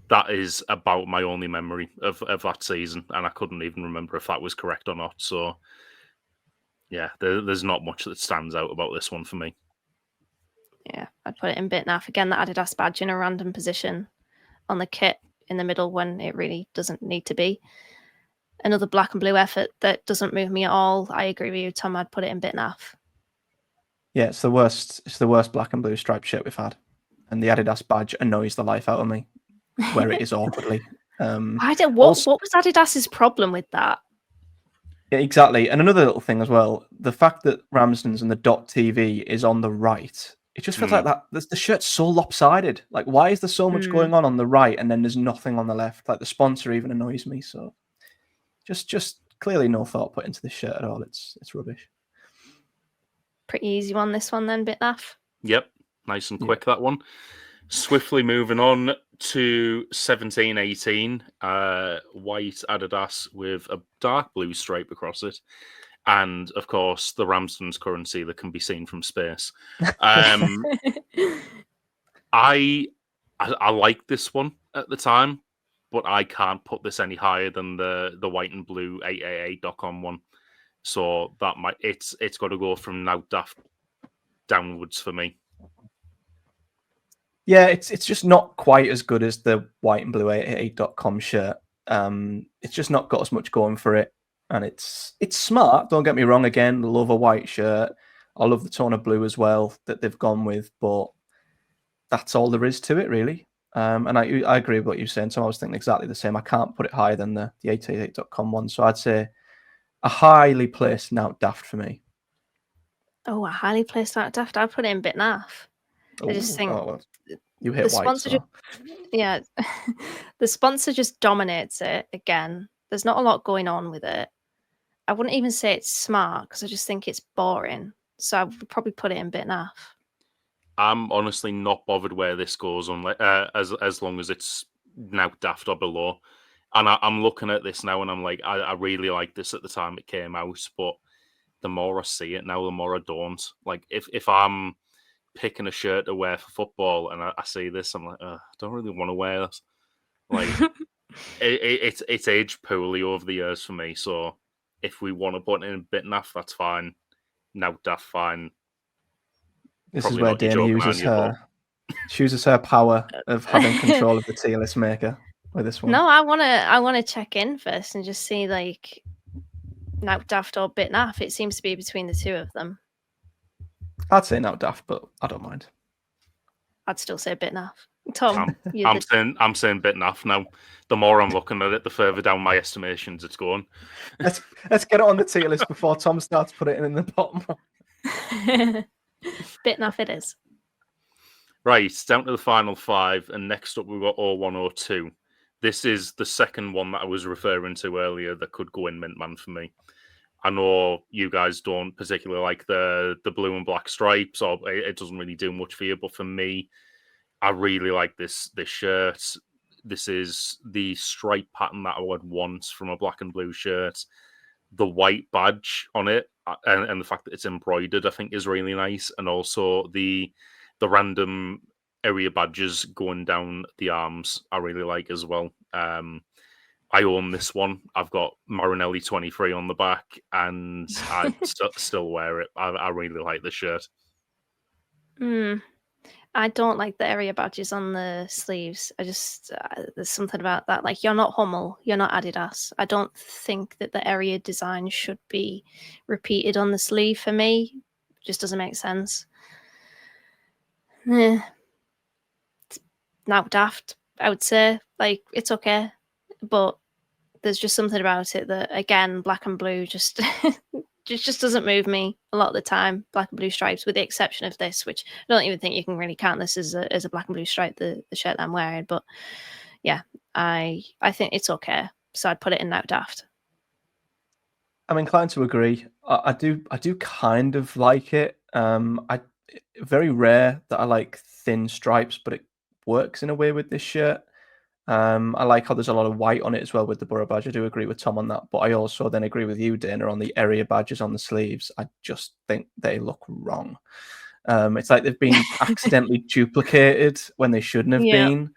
that is about my only memory of that season, and I couldn't even remember if that was correct or not. So, yeah, there's not much that stands out about this one for me. Yeah, I'd put it in Bitnaf. Again, the Adidas badge in a random position on the kit in the middle when it really doesn't need to be. Another black and blue effort that doesn't move me at all. I agree with you, Tom. I'd put it in Bitnaf. Yeah, it's the worst. It's the worst black and blue striped shirt we've had, and the Adidas badge annoys the life out of me where it is awkwardly. What was Adidas's problem with that? Yeah, exactly. And another little thing as well, the fact that Ramsden's and the .tv is on the right, it just feels like that. The shirt's so lopsided. Like, why is there so much going on the right and then there's nothing on the left? Like, the sponsor even annoys me. So, just clearly no thought put into this shirt at all. It's rubbish. Pretty easy one, this one then, Bitnaf. Yep, nice and quick, that one. Swiftly moving on to 17-18, white Adidas with a dark blue stripe across it. And, of course, the Ramsden's currency that can be seen from space. I liked this one at the time, but I can't put this any higher than the white and blue 888.com one. So that it's got to go from Now Daft downwards for me. Yeah, it's just not quite as good as the white and blue 888.com shirt. It's just not got as much going for it. And it's smart, don't get me wrong. Again, I love a white shirt. I love the tone of blue as well that they've gone with, but that's all there is to it, really. And I agree with what you're saying. So I was thinking exactly the same. I can't put it higher than the 888.com one. So I'd say a highly placed Now Daft for me. Oh, a highly placed out daft. I'd put it in bit naff. I just think well, you the hit white, sponsor so. yeah, the sponsor just dominates it again. There's not a lot going on with it. I wouldn't even say it's smart because I just think it's boring. So I would probably put it in bit naff. I'm honestly not bothered where this goes on, as long as it's Now Daft or below. And I'm looking at this now, and I'm like, I really liked this at the time it came out, but the more I see it now, the more I don't. Like, if I'm picking a shirt to wear for football and I see this, I'm like, I don't really want to wear this. Like, it's aged poorly over the years for me. So if we want to put it in a bit naff, that's fine. Now Daft, fine. This Probably is where not. You're Dana joking, uses aren't you, she uses her power of having control of the tier list maker with this one. No, I wanna check in first and just see like Now Daft or bit naff. It seems to be between the two of them. I'd say Now Daft, but I don't mind. I'd still say bit naff. Tom, I'm saying bit naff now. The more I'm looking at it, the further down my estimations it's going. Let's get it on the tier list before Tom starts putting it in the bottom. bit naff it is. Right, down to the final 5, and next up we've got 0102. This is the second one that I was referring to earlier that could go in Mintman for me. I know you guys don't particularly like the blue and black stripes, or it doesn't really do much for you, but for me, I really like this shirt. This is the stripe pattern that I would want from a black and blue shirt. The white badge on it and the fact that it's embroidered, I think, is really nice. And also the random area badges going down the arms, I really like as well. I own this one. I've got Marinelli 23 on the back, and I still wear it. I really like this shirt. I don't like the area badges on the sleeves. I just there's something about that. Like, you're not Hummel, you're not Adidas. I don't think that the area design should be repeated on the sleeve for me. It just doesn't make sense. Now Daft, I would say, like, it's okay, but there's just something about it that, again, black and blue just just doesn't move me a lot of the time. Black and blue stripes, with the exception of this, which I don't even think you can really count this as a black and blue stripe, the shirt that I'm wearing. But yeah, I think it's okay, so I'd put it in Now Daft. I'm inclined to agree. I do kind of like it. Very rare that I like thin stripes, but it works in a way with this shirt. I like how there's a lot of white on it as well with the Boro badge. I do agree with Tom on that, but I also then agree with you, Dana, on the area badges on the sleeves. I just think they look wrong. It's like they've been accidentally duplicated when they shouldn't have been.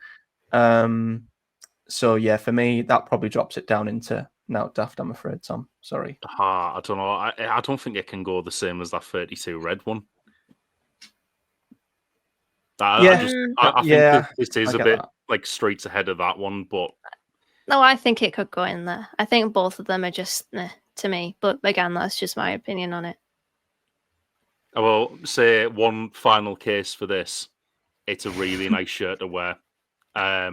So yeah, for me, that probably drops it down into Now Daft, I'm afraid, Tom. Sorry. I don't know. I don't think it can go the same as that 32 red one. I think this is a bit like streets ahead of that one, but no, I think it could go in there. I think both of them are just to me, but again, that's just my opinion on it. I will say one final case for this. It's a really nice shirt to wear. I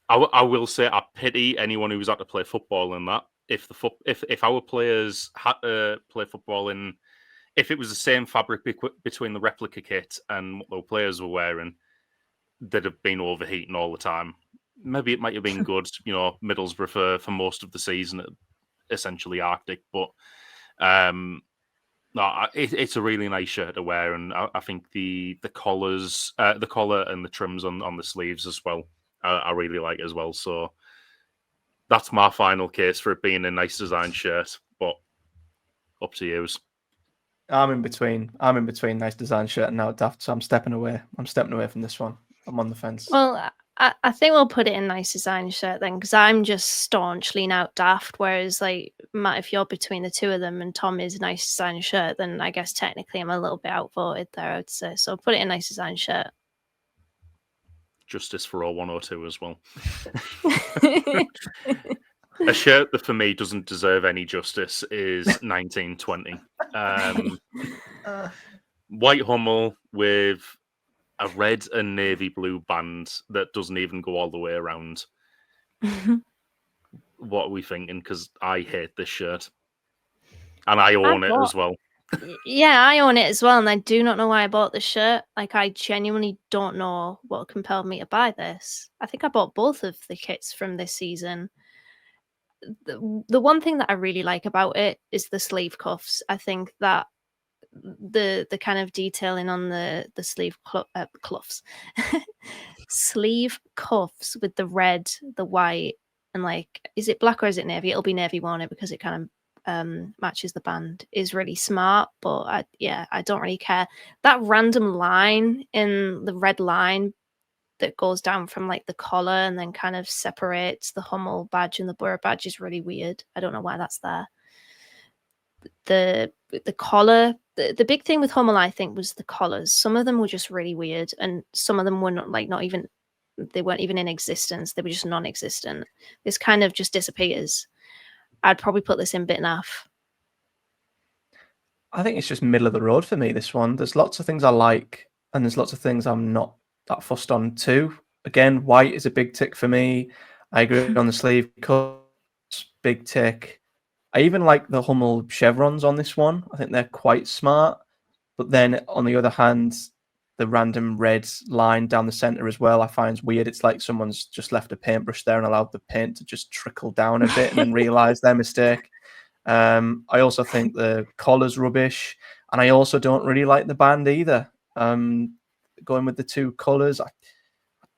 will say I pity anyone who's had to play football in that. If our players had to play football in, if it was the same fabric between the replica kit and what the players were wearing, they'd have been overheating all the time. Maybe it might have been good, Middlesbrough for most of the season, essentially Arctic. But no, it's a really nice shirt to wear, and I think the collars, the collar, and the trims on the sleeves as well, I really like as well. So that's my final case for it being a nice design shirt. But up to yous. I'm in between nice design shirt and Now Daft, so I'm stepping away. From this one. I'm on the fence. Well, I think we'll put it in nice design shirt then, because I'm just staunchly Now Daft, whereas like Matt, if you're between the two of them and Tom is nice design shirt, then I guess technically I'm a little bit outvoted there, I would say. So put it in nice design shirt. Justice for 0102 as well. A shirt that for me doesn't deserve any justice is 1920. White Hummel with a red and navy blue band that doesn't even go all the way around. what are we thinking? Because I hate this shirt. And I own it as well. Yeah, I own it as well, and I do not know why I bought this shirt. Like, I genuinely don't know what compelled me to buy this. I think I bought both of the kits from this season. The one thing that I really like about it is the sleeve cuffs. I think that the kind of detailing on the sleeve cuffs, sleeve cuffs with the red, the white, and like, is it black or is it navy? It'll be navy, won't it? Because it kind of matches the band, is really smart. But I don't really care. That random line in the red line that goes down from like the collar and then kind of separates the Hummel badge and the Boro badge is really weird. I don't know why that's there. The collar, the big thing with Hummel, I think, was the collars. Some of them were just really weird, and some of them were not even, they weren't even in existence. They were just non-existent. This kind of just disappears. I'd probably put this in bit naff. I think it's just middle of the road for me, this one. There's lots of things I like, and there's lots of things I'm not that fussed on too. Again, white is a big tick for me. I agree on the sleeve cuts, big tick. I even like the Hummel chevrons on this one. I think they're quite smart. But then on the other hand, the random red line down the center as well, I find weird. It's like someone's just left a paintbrush there and allowed the paint to just trickle down a bit and then realize their mistake. I also think the collar's rubbish, and I also don't really like the band either. Going with the two colors, I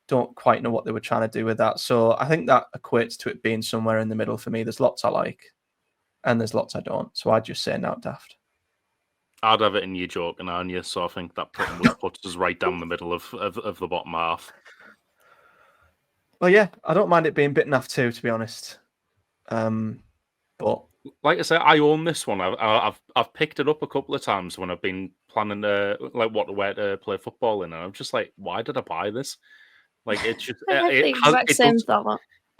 don't quite know what they were trying to do with that. So I think that equates to it being somewhere in the middle for me. There's lots I like, and there's lots I don't. So I'd just say not daft. I'd have it in you joking, aren't you? So I think that pretty much puts us right down the middle of the bottom half. Well, yeah, I don't mind it being bit naff too, to be honest. But like I said, I own this one. I've picked it up a couple of times when I've been planning what to wear to play football in, and I'm just like, why did I buy this? Like, it's just I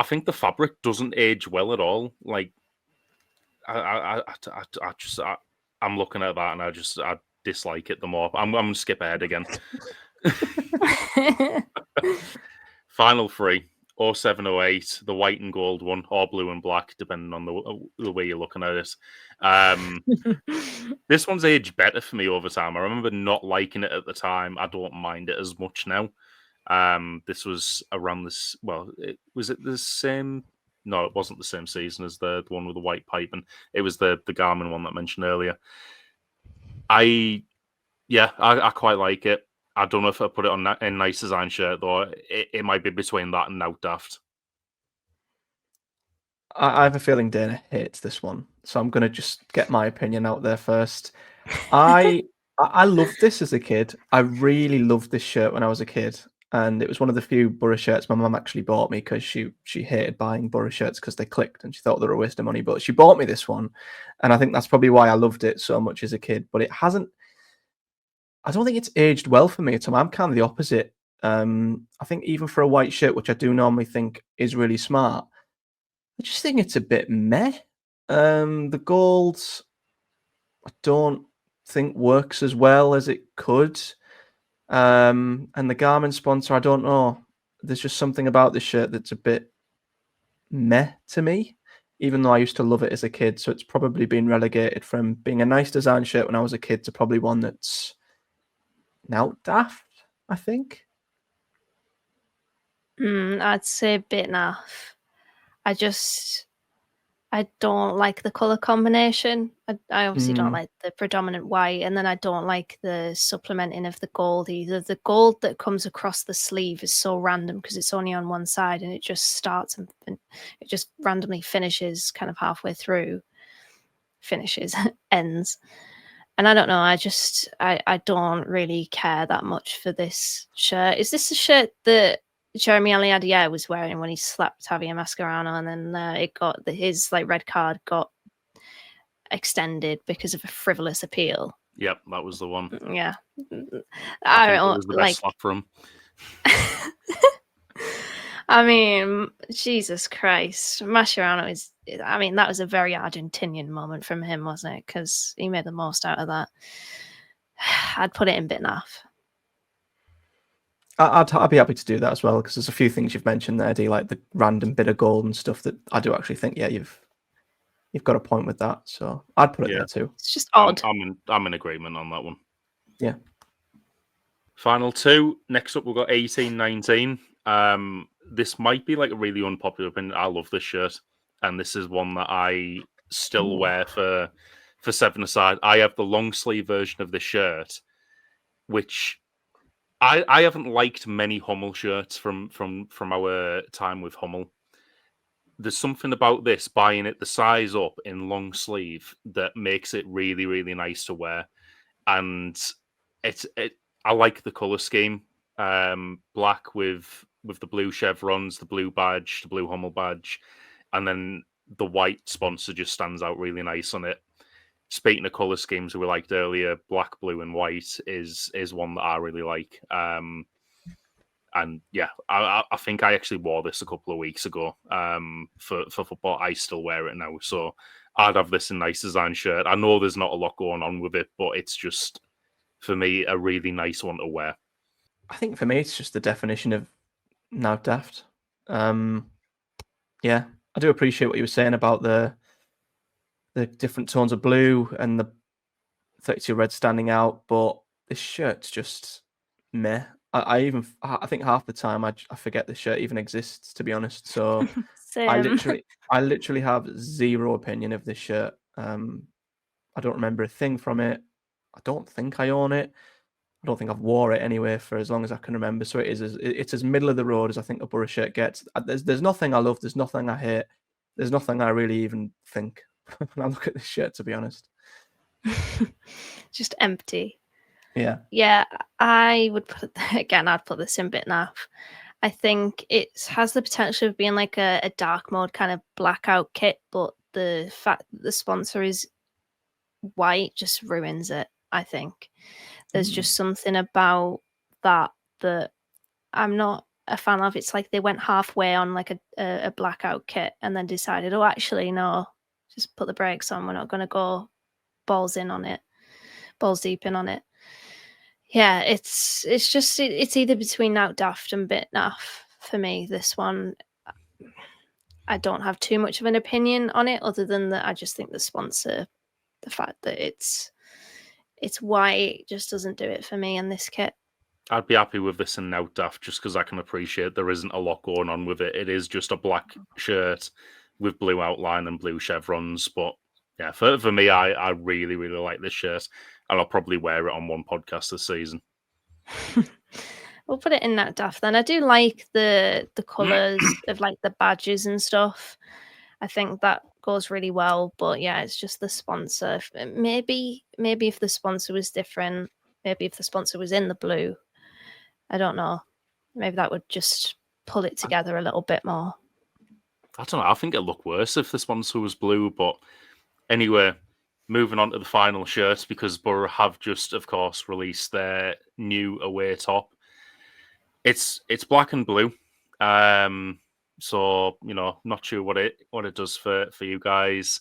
think the fabric doesn't age well at all. Like, I'm looking at that and I dislike it the more. I'm going to skip ahead again. Final three. 0708, the white and gold one, or blue and black, depending on the way you're looking at it. This one's aged better for me over time. I remember not liking it at the time. I don't mind it as much now. This was around this. Well, was it the same? No, it wasn't the same season as the one with the white piping. It was the Garmin one that I mentioned earlier. I quite like it. I don't know if I put it on a nice design shirt, though. It might be between that and Now Daft. I have a feeling Dana hates this one, so I'm going to just get my opinion out there first. I loved this as a kid. I really loved this shirt when I was a kid, and it was one of the few Boro shirts my mum actually bought me because she hated buying Boro shirts because they clicked and she thought they were a waste of money. But she bought me this one, and I think that's probably why I loved it so much as a kid. But it hasn't. I don't think it's aged well for me, Tom. I'm kind of the opposite. I think even for a white shirt, which I do normally think is really smart, I just think it's a bit meh. The gold, I don't think works as well as it could. And the Garmin sponsor, I don't know. There's just something about this shirt that's a bit meh to me, even though I used to love it as a kid. So it's probably been relegated from being a nice design shirt when I was a kid to probably one that's now daft, I think. I'd say a bit naff. I don't like the color combination. I obviously don't like the predominant white, and then I don't like the supplementing of the gold either. The gold that comes across the sleeve is so random because it's only on one side, and it just starts and it just randomly finishes kind of halfway through. Ends. And I don't know, I don't really care that much for this shirt. Is this the shirt that Jeremy Aliadier was wearing when he slapped Javier Mascherano, and then it got his like red card got extended because of a frivolous appeal? Yep, that was the one. Yeah, I think it was the best slap for him. I mean, Jesus Christ, Mascherano is. I mean, that was a very Argentinian moment from him, wasn't it? Because he made the most out of that. I'd put it in bit naff. I'd be happy to do that as well, because there's a few things you've mentioned there, D, like the random bit of gold and stuff that I do actually think, yeah, you've got a point with that. So I'd put it there too. It's just odd. I'm in agreement on that one. Yeah. Final two. Next up, we've got 18-19. This might be like a really unpopular opinion. I love this shirt, and this is one that I still wear for 7-a-side. I have the long sleeve version of this shirt, which I haven't liked many Hummel shirts from our time with Hummel. There's something about this, buying it the size up in long sleeve, that makes it really, really nice to wear. And I like the colour scheme. Black with the blue chevrons, the blue badge, the blue Hummel badge, and then the white sponsor just stands out really nice on it. Speaking of colour schemes we liked earlier, black, blue, and white is one that I really like. And yeah, I think I actually wore this a couple of weeks ago for football. I still wear it now. So I'd have this in nice design shirt. I know there's not a lot going on with it, but it's just, for me, a really nice one to wear. I think for me, it's just the definition of now daft. Yeah, I do appreciate what you were saying about the different tones of blue and the 32 red standing out, but this shirt's just meh. I think half the time I forget this shirt even exists, to be honest. So Same. I literally have zero opinion of this shirt. I don't remember a thing from it. I don't think I own it. I don't think I've wore it anyway for as long as I can remember. So it's as middle of the road as I think a Boro shirt gets. There's nothing I love. There's nothing I hate. There's nothing I really even think when I look at this shirt, to be honest. Just empty. Yeah. Yeah, I would I'd put this in bit naff. I think it has the potential of being like a dark mode kind of blackout kit, but the fact that the sponsor is white just ruins it, I think. There's just something about that I'm not a fan of. It's like they went halfway on like a blackout kit and then decided, oh, actually, no, just put the brakes on. We're not going to go balls deep in on it. Yeah, it's either between Out Daft and Bit Naff for me. This one, I don't have too much of an opinion on it, other than that I just think the sponsor, the fact that it's white, just doesn't do it for me in this kit. I'd be happy with this in Out Daft just because I can appreciate there isn't a lot going on with it. It is just a black shirt with blue outline and blue chevrons. But yeah, for me, I really, really like this shirt. And I'll probably wear it on one podcast this season. We'll put it in that daft then. I do like the colours of like the badges and stuff. I think that goes really well. But yeah, it's just the sponsor. Maybe if the sponsor was different, maybe if the sponsor was in the blue, I don't know. Maybe that would just pull it together a little bit more. I don't know. I think it'd look worse if the sponsor was blue. But anyway, moving on to the final shirts, because Boro have just, of course, released their new away top. It's black and blue. So, not sure what it does for you guys.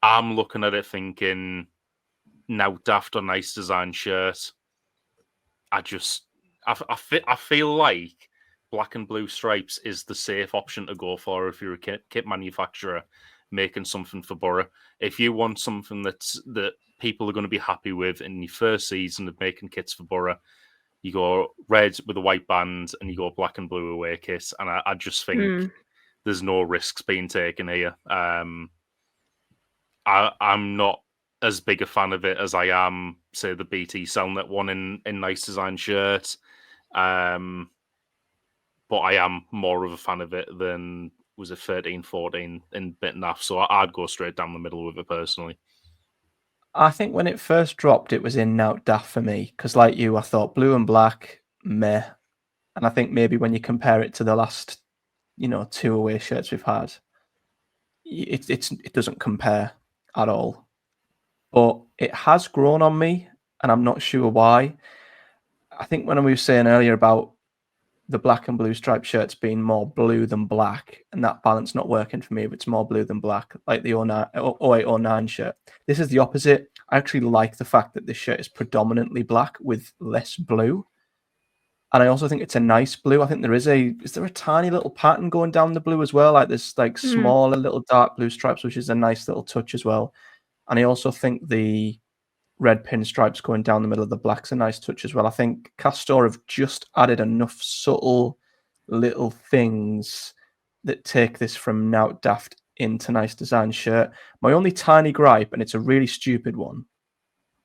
I'm looking at it thinking, now daft or nice design shirt. I feel like black and blue stripes is the safe option to go for if you're a kit manufacturer making something for Boro. If you want something that people are going to be happy with in your first season of making kits for Boro, you go red with a white band and you go black and blue away kit. And I just think there's no risks being taken here. I'm not as big a fan of it as I am, say, the BT Cellnet one in nice design shirt. But I am more of a fan of it than, was it 13-14 in Bit Naff? So I'd go straight down the middle with it personally. I think when it first dropped, it was in Out Daft for me, because like you, I thought blue and black, meh. And I think maybe when you compare it to the last, 2 away shirts we've had, it doesn't compare at all. But it has grown on me, and I'm not sure why. I think when we were saying earlier about the black and blue striped shirts being more blue than black, and that balance not working for me if it's more blue than black, like the 08-09 shirt. This is the opposite. I actually like the fact that this shirt is predominantly black with less blue. And I also think it's a nice blue. I think is there a tiny little pattern going down the blue as well? Like this like smaller little dark blue stripes, which is a nice little touch as well. And I also think the red pinstripes going down the middle of the black's a nice touch as well. I think Castor have just added enough subtle little things that take this from Now Daft into nice design shirt. My only tiny gripe, and it's a really stupid one,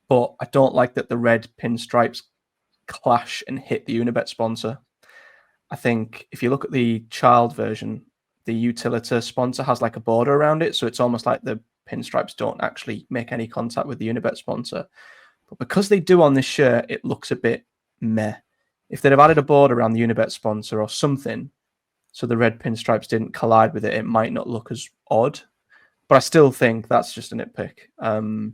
but I don't like that the red pinstripes clash and hit the Unibet sponsor. I think if you look at the child version, the Utilita sponsor has like a border around it, so it's almost like the pinstripes don't actually make any contact with the Unibet sponsor. But because they do on this shirt, it looks a bit meh. If they'd have added a border around the Unibet sponsor or something, so the red pinstripes didn't collide with it, it might not look as odd. But I still think that's just a nitpick.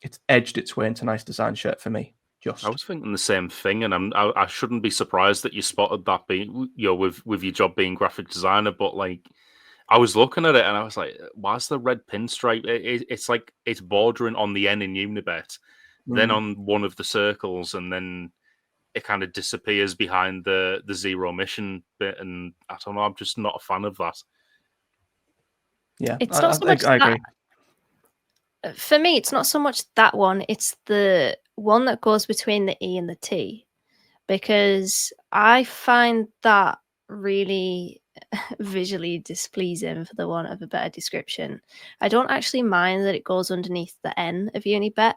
It's edged its way into nice design shirt for me. I was thinking the same thing, and I shouldn't be surprised that you spotted that being, with your job being graphic designer. But like, I was looking at it and I was like, why's the red pinstripe? It's like it's bordering on the N in Unibet, then on one of the circles, and then it kind of disappears behind the zero mission bit. And I don't know, I'm just not a fan of that. Yeah, it's not so much I agree. For me, it's not so much that one. It's the one that goes between the E and the T, because I find that really visually displeasing, for the want of a better description. I don't actually mind that it goes underneath the N of Unibet,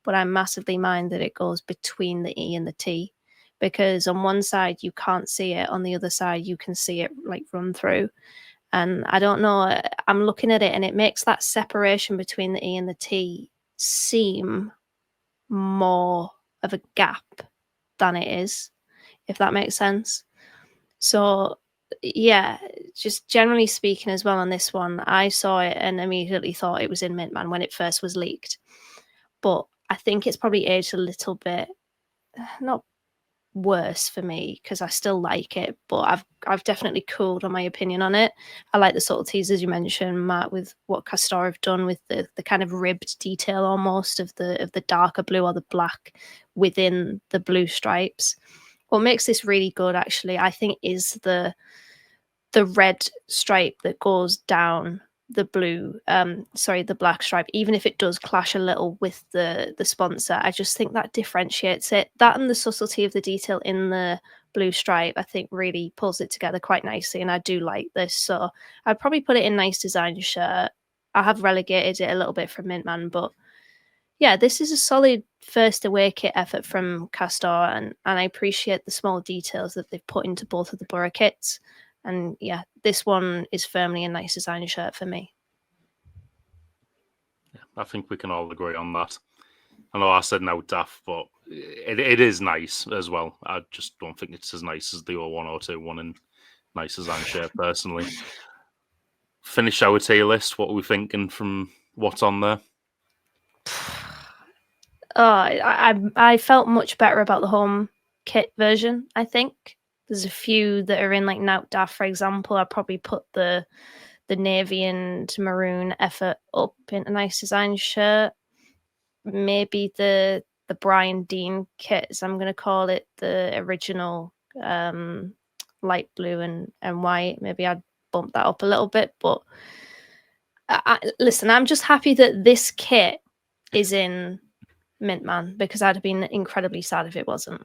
but I massively mind that it goes between the E and the T, because on one side you can't see it, on the other side you can see it like run through. And I don't know, I'm looking at it and it makes that separation between the E and the T seem more of a gap than it is, if that makes sense. So yeah, just generally speaking as well on this one, I saw it and immediately thought it was in Mintman when it first was leaked. But I think it's probably aged a little bit, not worse for me, because I still like it, but I've definitely cooled on my opinion on it. I like the subtleties, as you mentioned, Matt, with what Castor have done with the kind of ribbed detail almost of the darker blue or the black within the blue stripes. What makes this really good, actually, I think, is the red stripe that goes down the the black stripe, even if it does clash a little with the sponsor. I just think that differentiates it. That and the subtlety of the detail in the blue stripe, I think, really pulls it together quite nicely, and I do like this. So I'd probably put it in nice design shirt. I have relegated it a little bit from Mintman, but yeah, this is a solid first away kit effort from Castor, and I appreciate the small details that they've put into both of the Boro kits. And yeah, this one is firmly a nice design shirt for me. Yeah, I think we can all agree on that. I know I said Now Daft, but it is nice as well. I just don't think it's as nice as the 0102 one in nice design shirt, personally. Finish our tier list. What are we thinking from what's on there? I felt much better about the home kit version, I think. There's a few that are in like Now Daft, for example. I'd probably put the navy and maroon effort up in a nice design shirt. Maybe the Brian Dean kit, as I'm going to call it, the original light blue and white. Maybe I'd bump that up a little bit. But listen, I'm just happy that this kit is in Mintman, because I'd have been incredibly sad if it wasn't.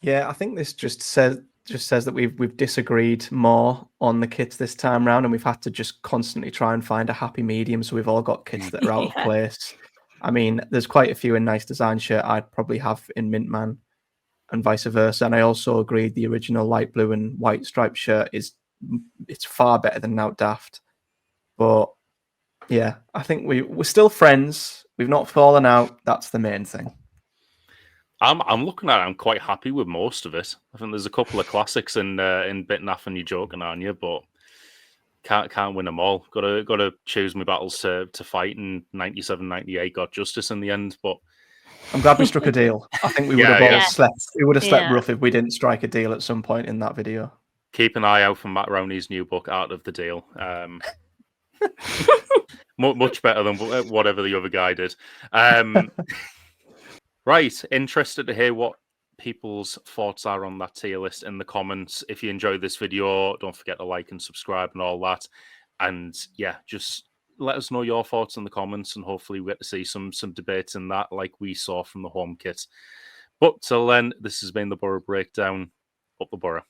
Yeah, I think this just says that we've disagreed more on the kits this time round, and we've had to just constantly try and find a happy medium. So we've all got kits that are out of place. I mean, there's quite a few in nice design shirt I'd probably have in Mintman, and vice versa. And I also agreed the original light blue and white striped shirt it's far better than Now Daft. But yeah, I think we're still friends. We've not fallen out. That's the main thing. I'm looking at it. I'm quite happy with most of it. I think there's a couple of classics in Bitnaff, and you're joking, aren't you? But can't win them all. Got to choose my battles to fight. And 97, 98 got justice in the end. But I'm glad we struck a deal. I think we would have all slept. We would have slept rough if we didn't strike a deal at some point in that video. Keep an eye out for Matt Rowney's new book, Art of the Deal. Much better than whatever the other guy did. Right, interested to hear what people's thoughts are on that tier list in the comments. If you enjoyed this video, don't forget to like and subscribe and all that. And yeah, just let us know your thoughts in the comments, and hopefully we get to see some debates in that like we saw from the home kit. But till then, this has been the Boro Breakdown. Up the Boro.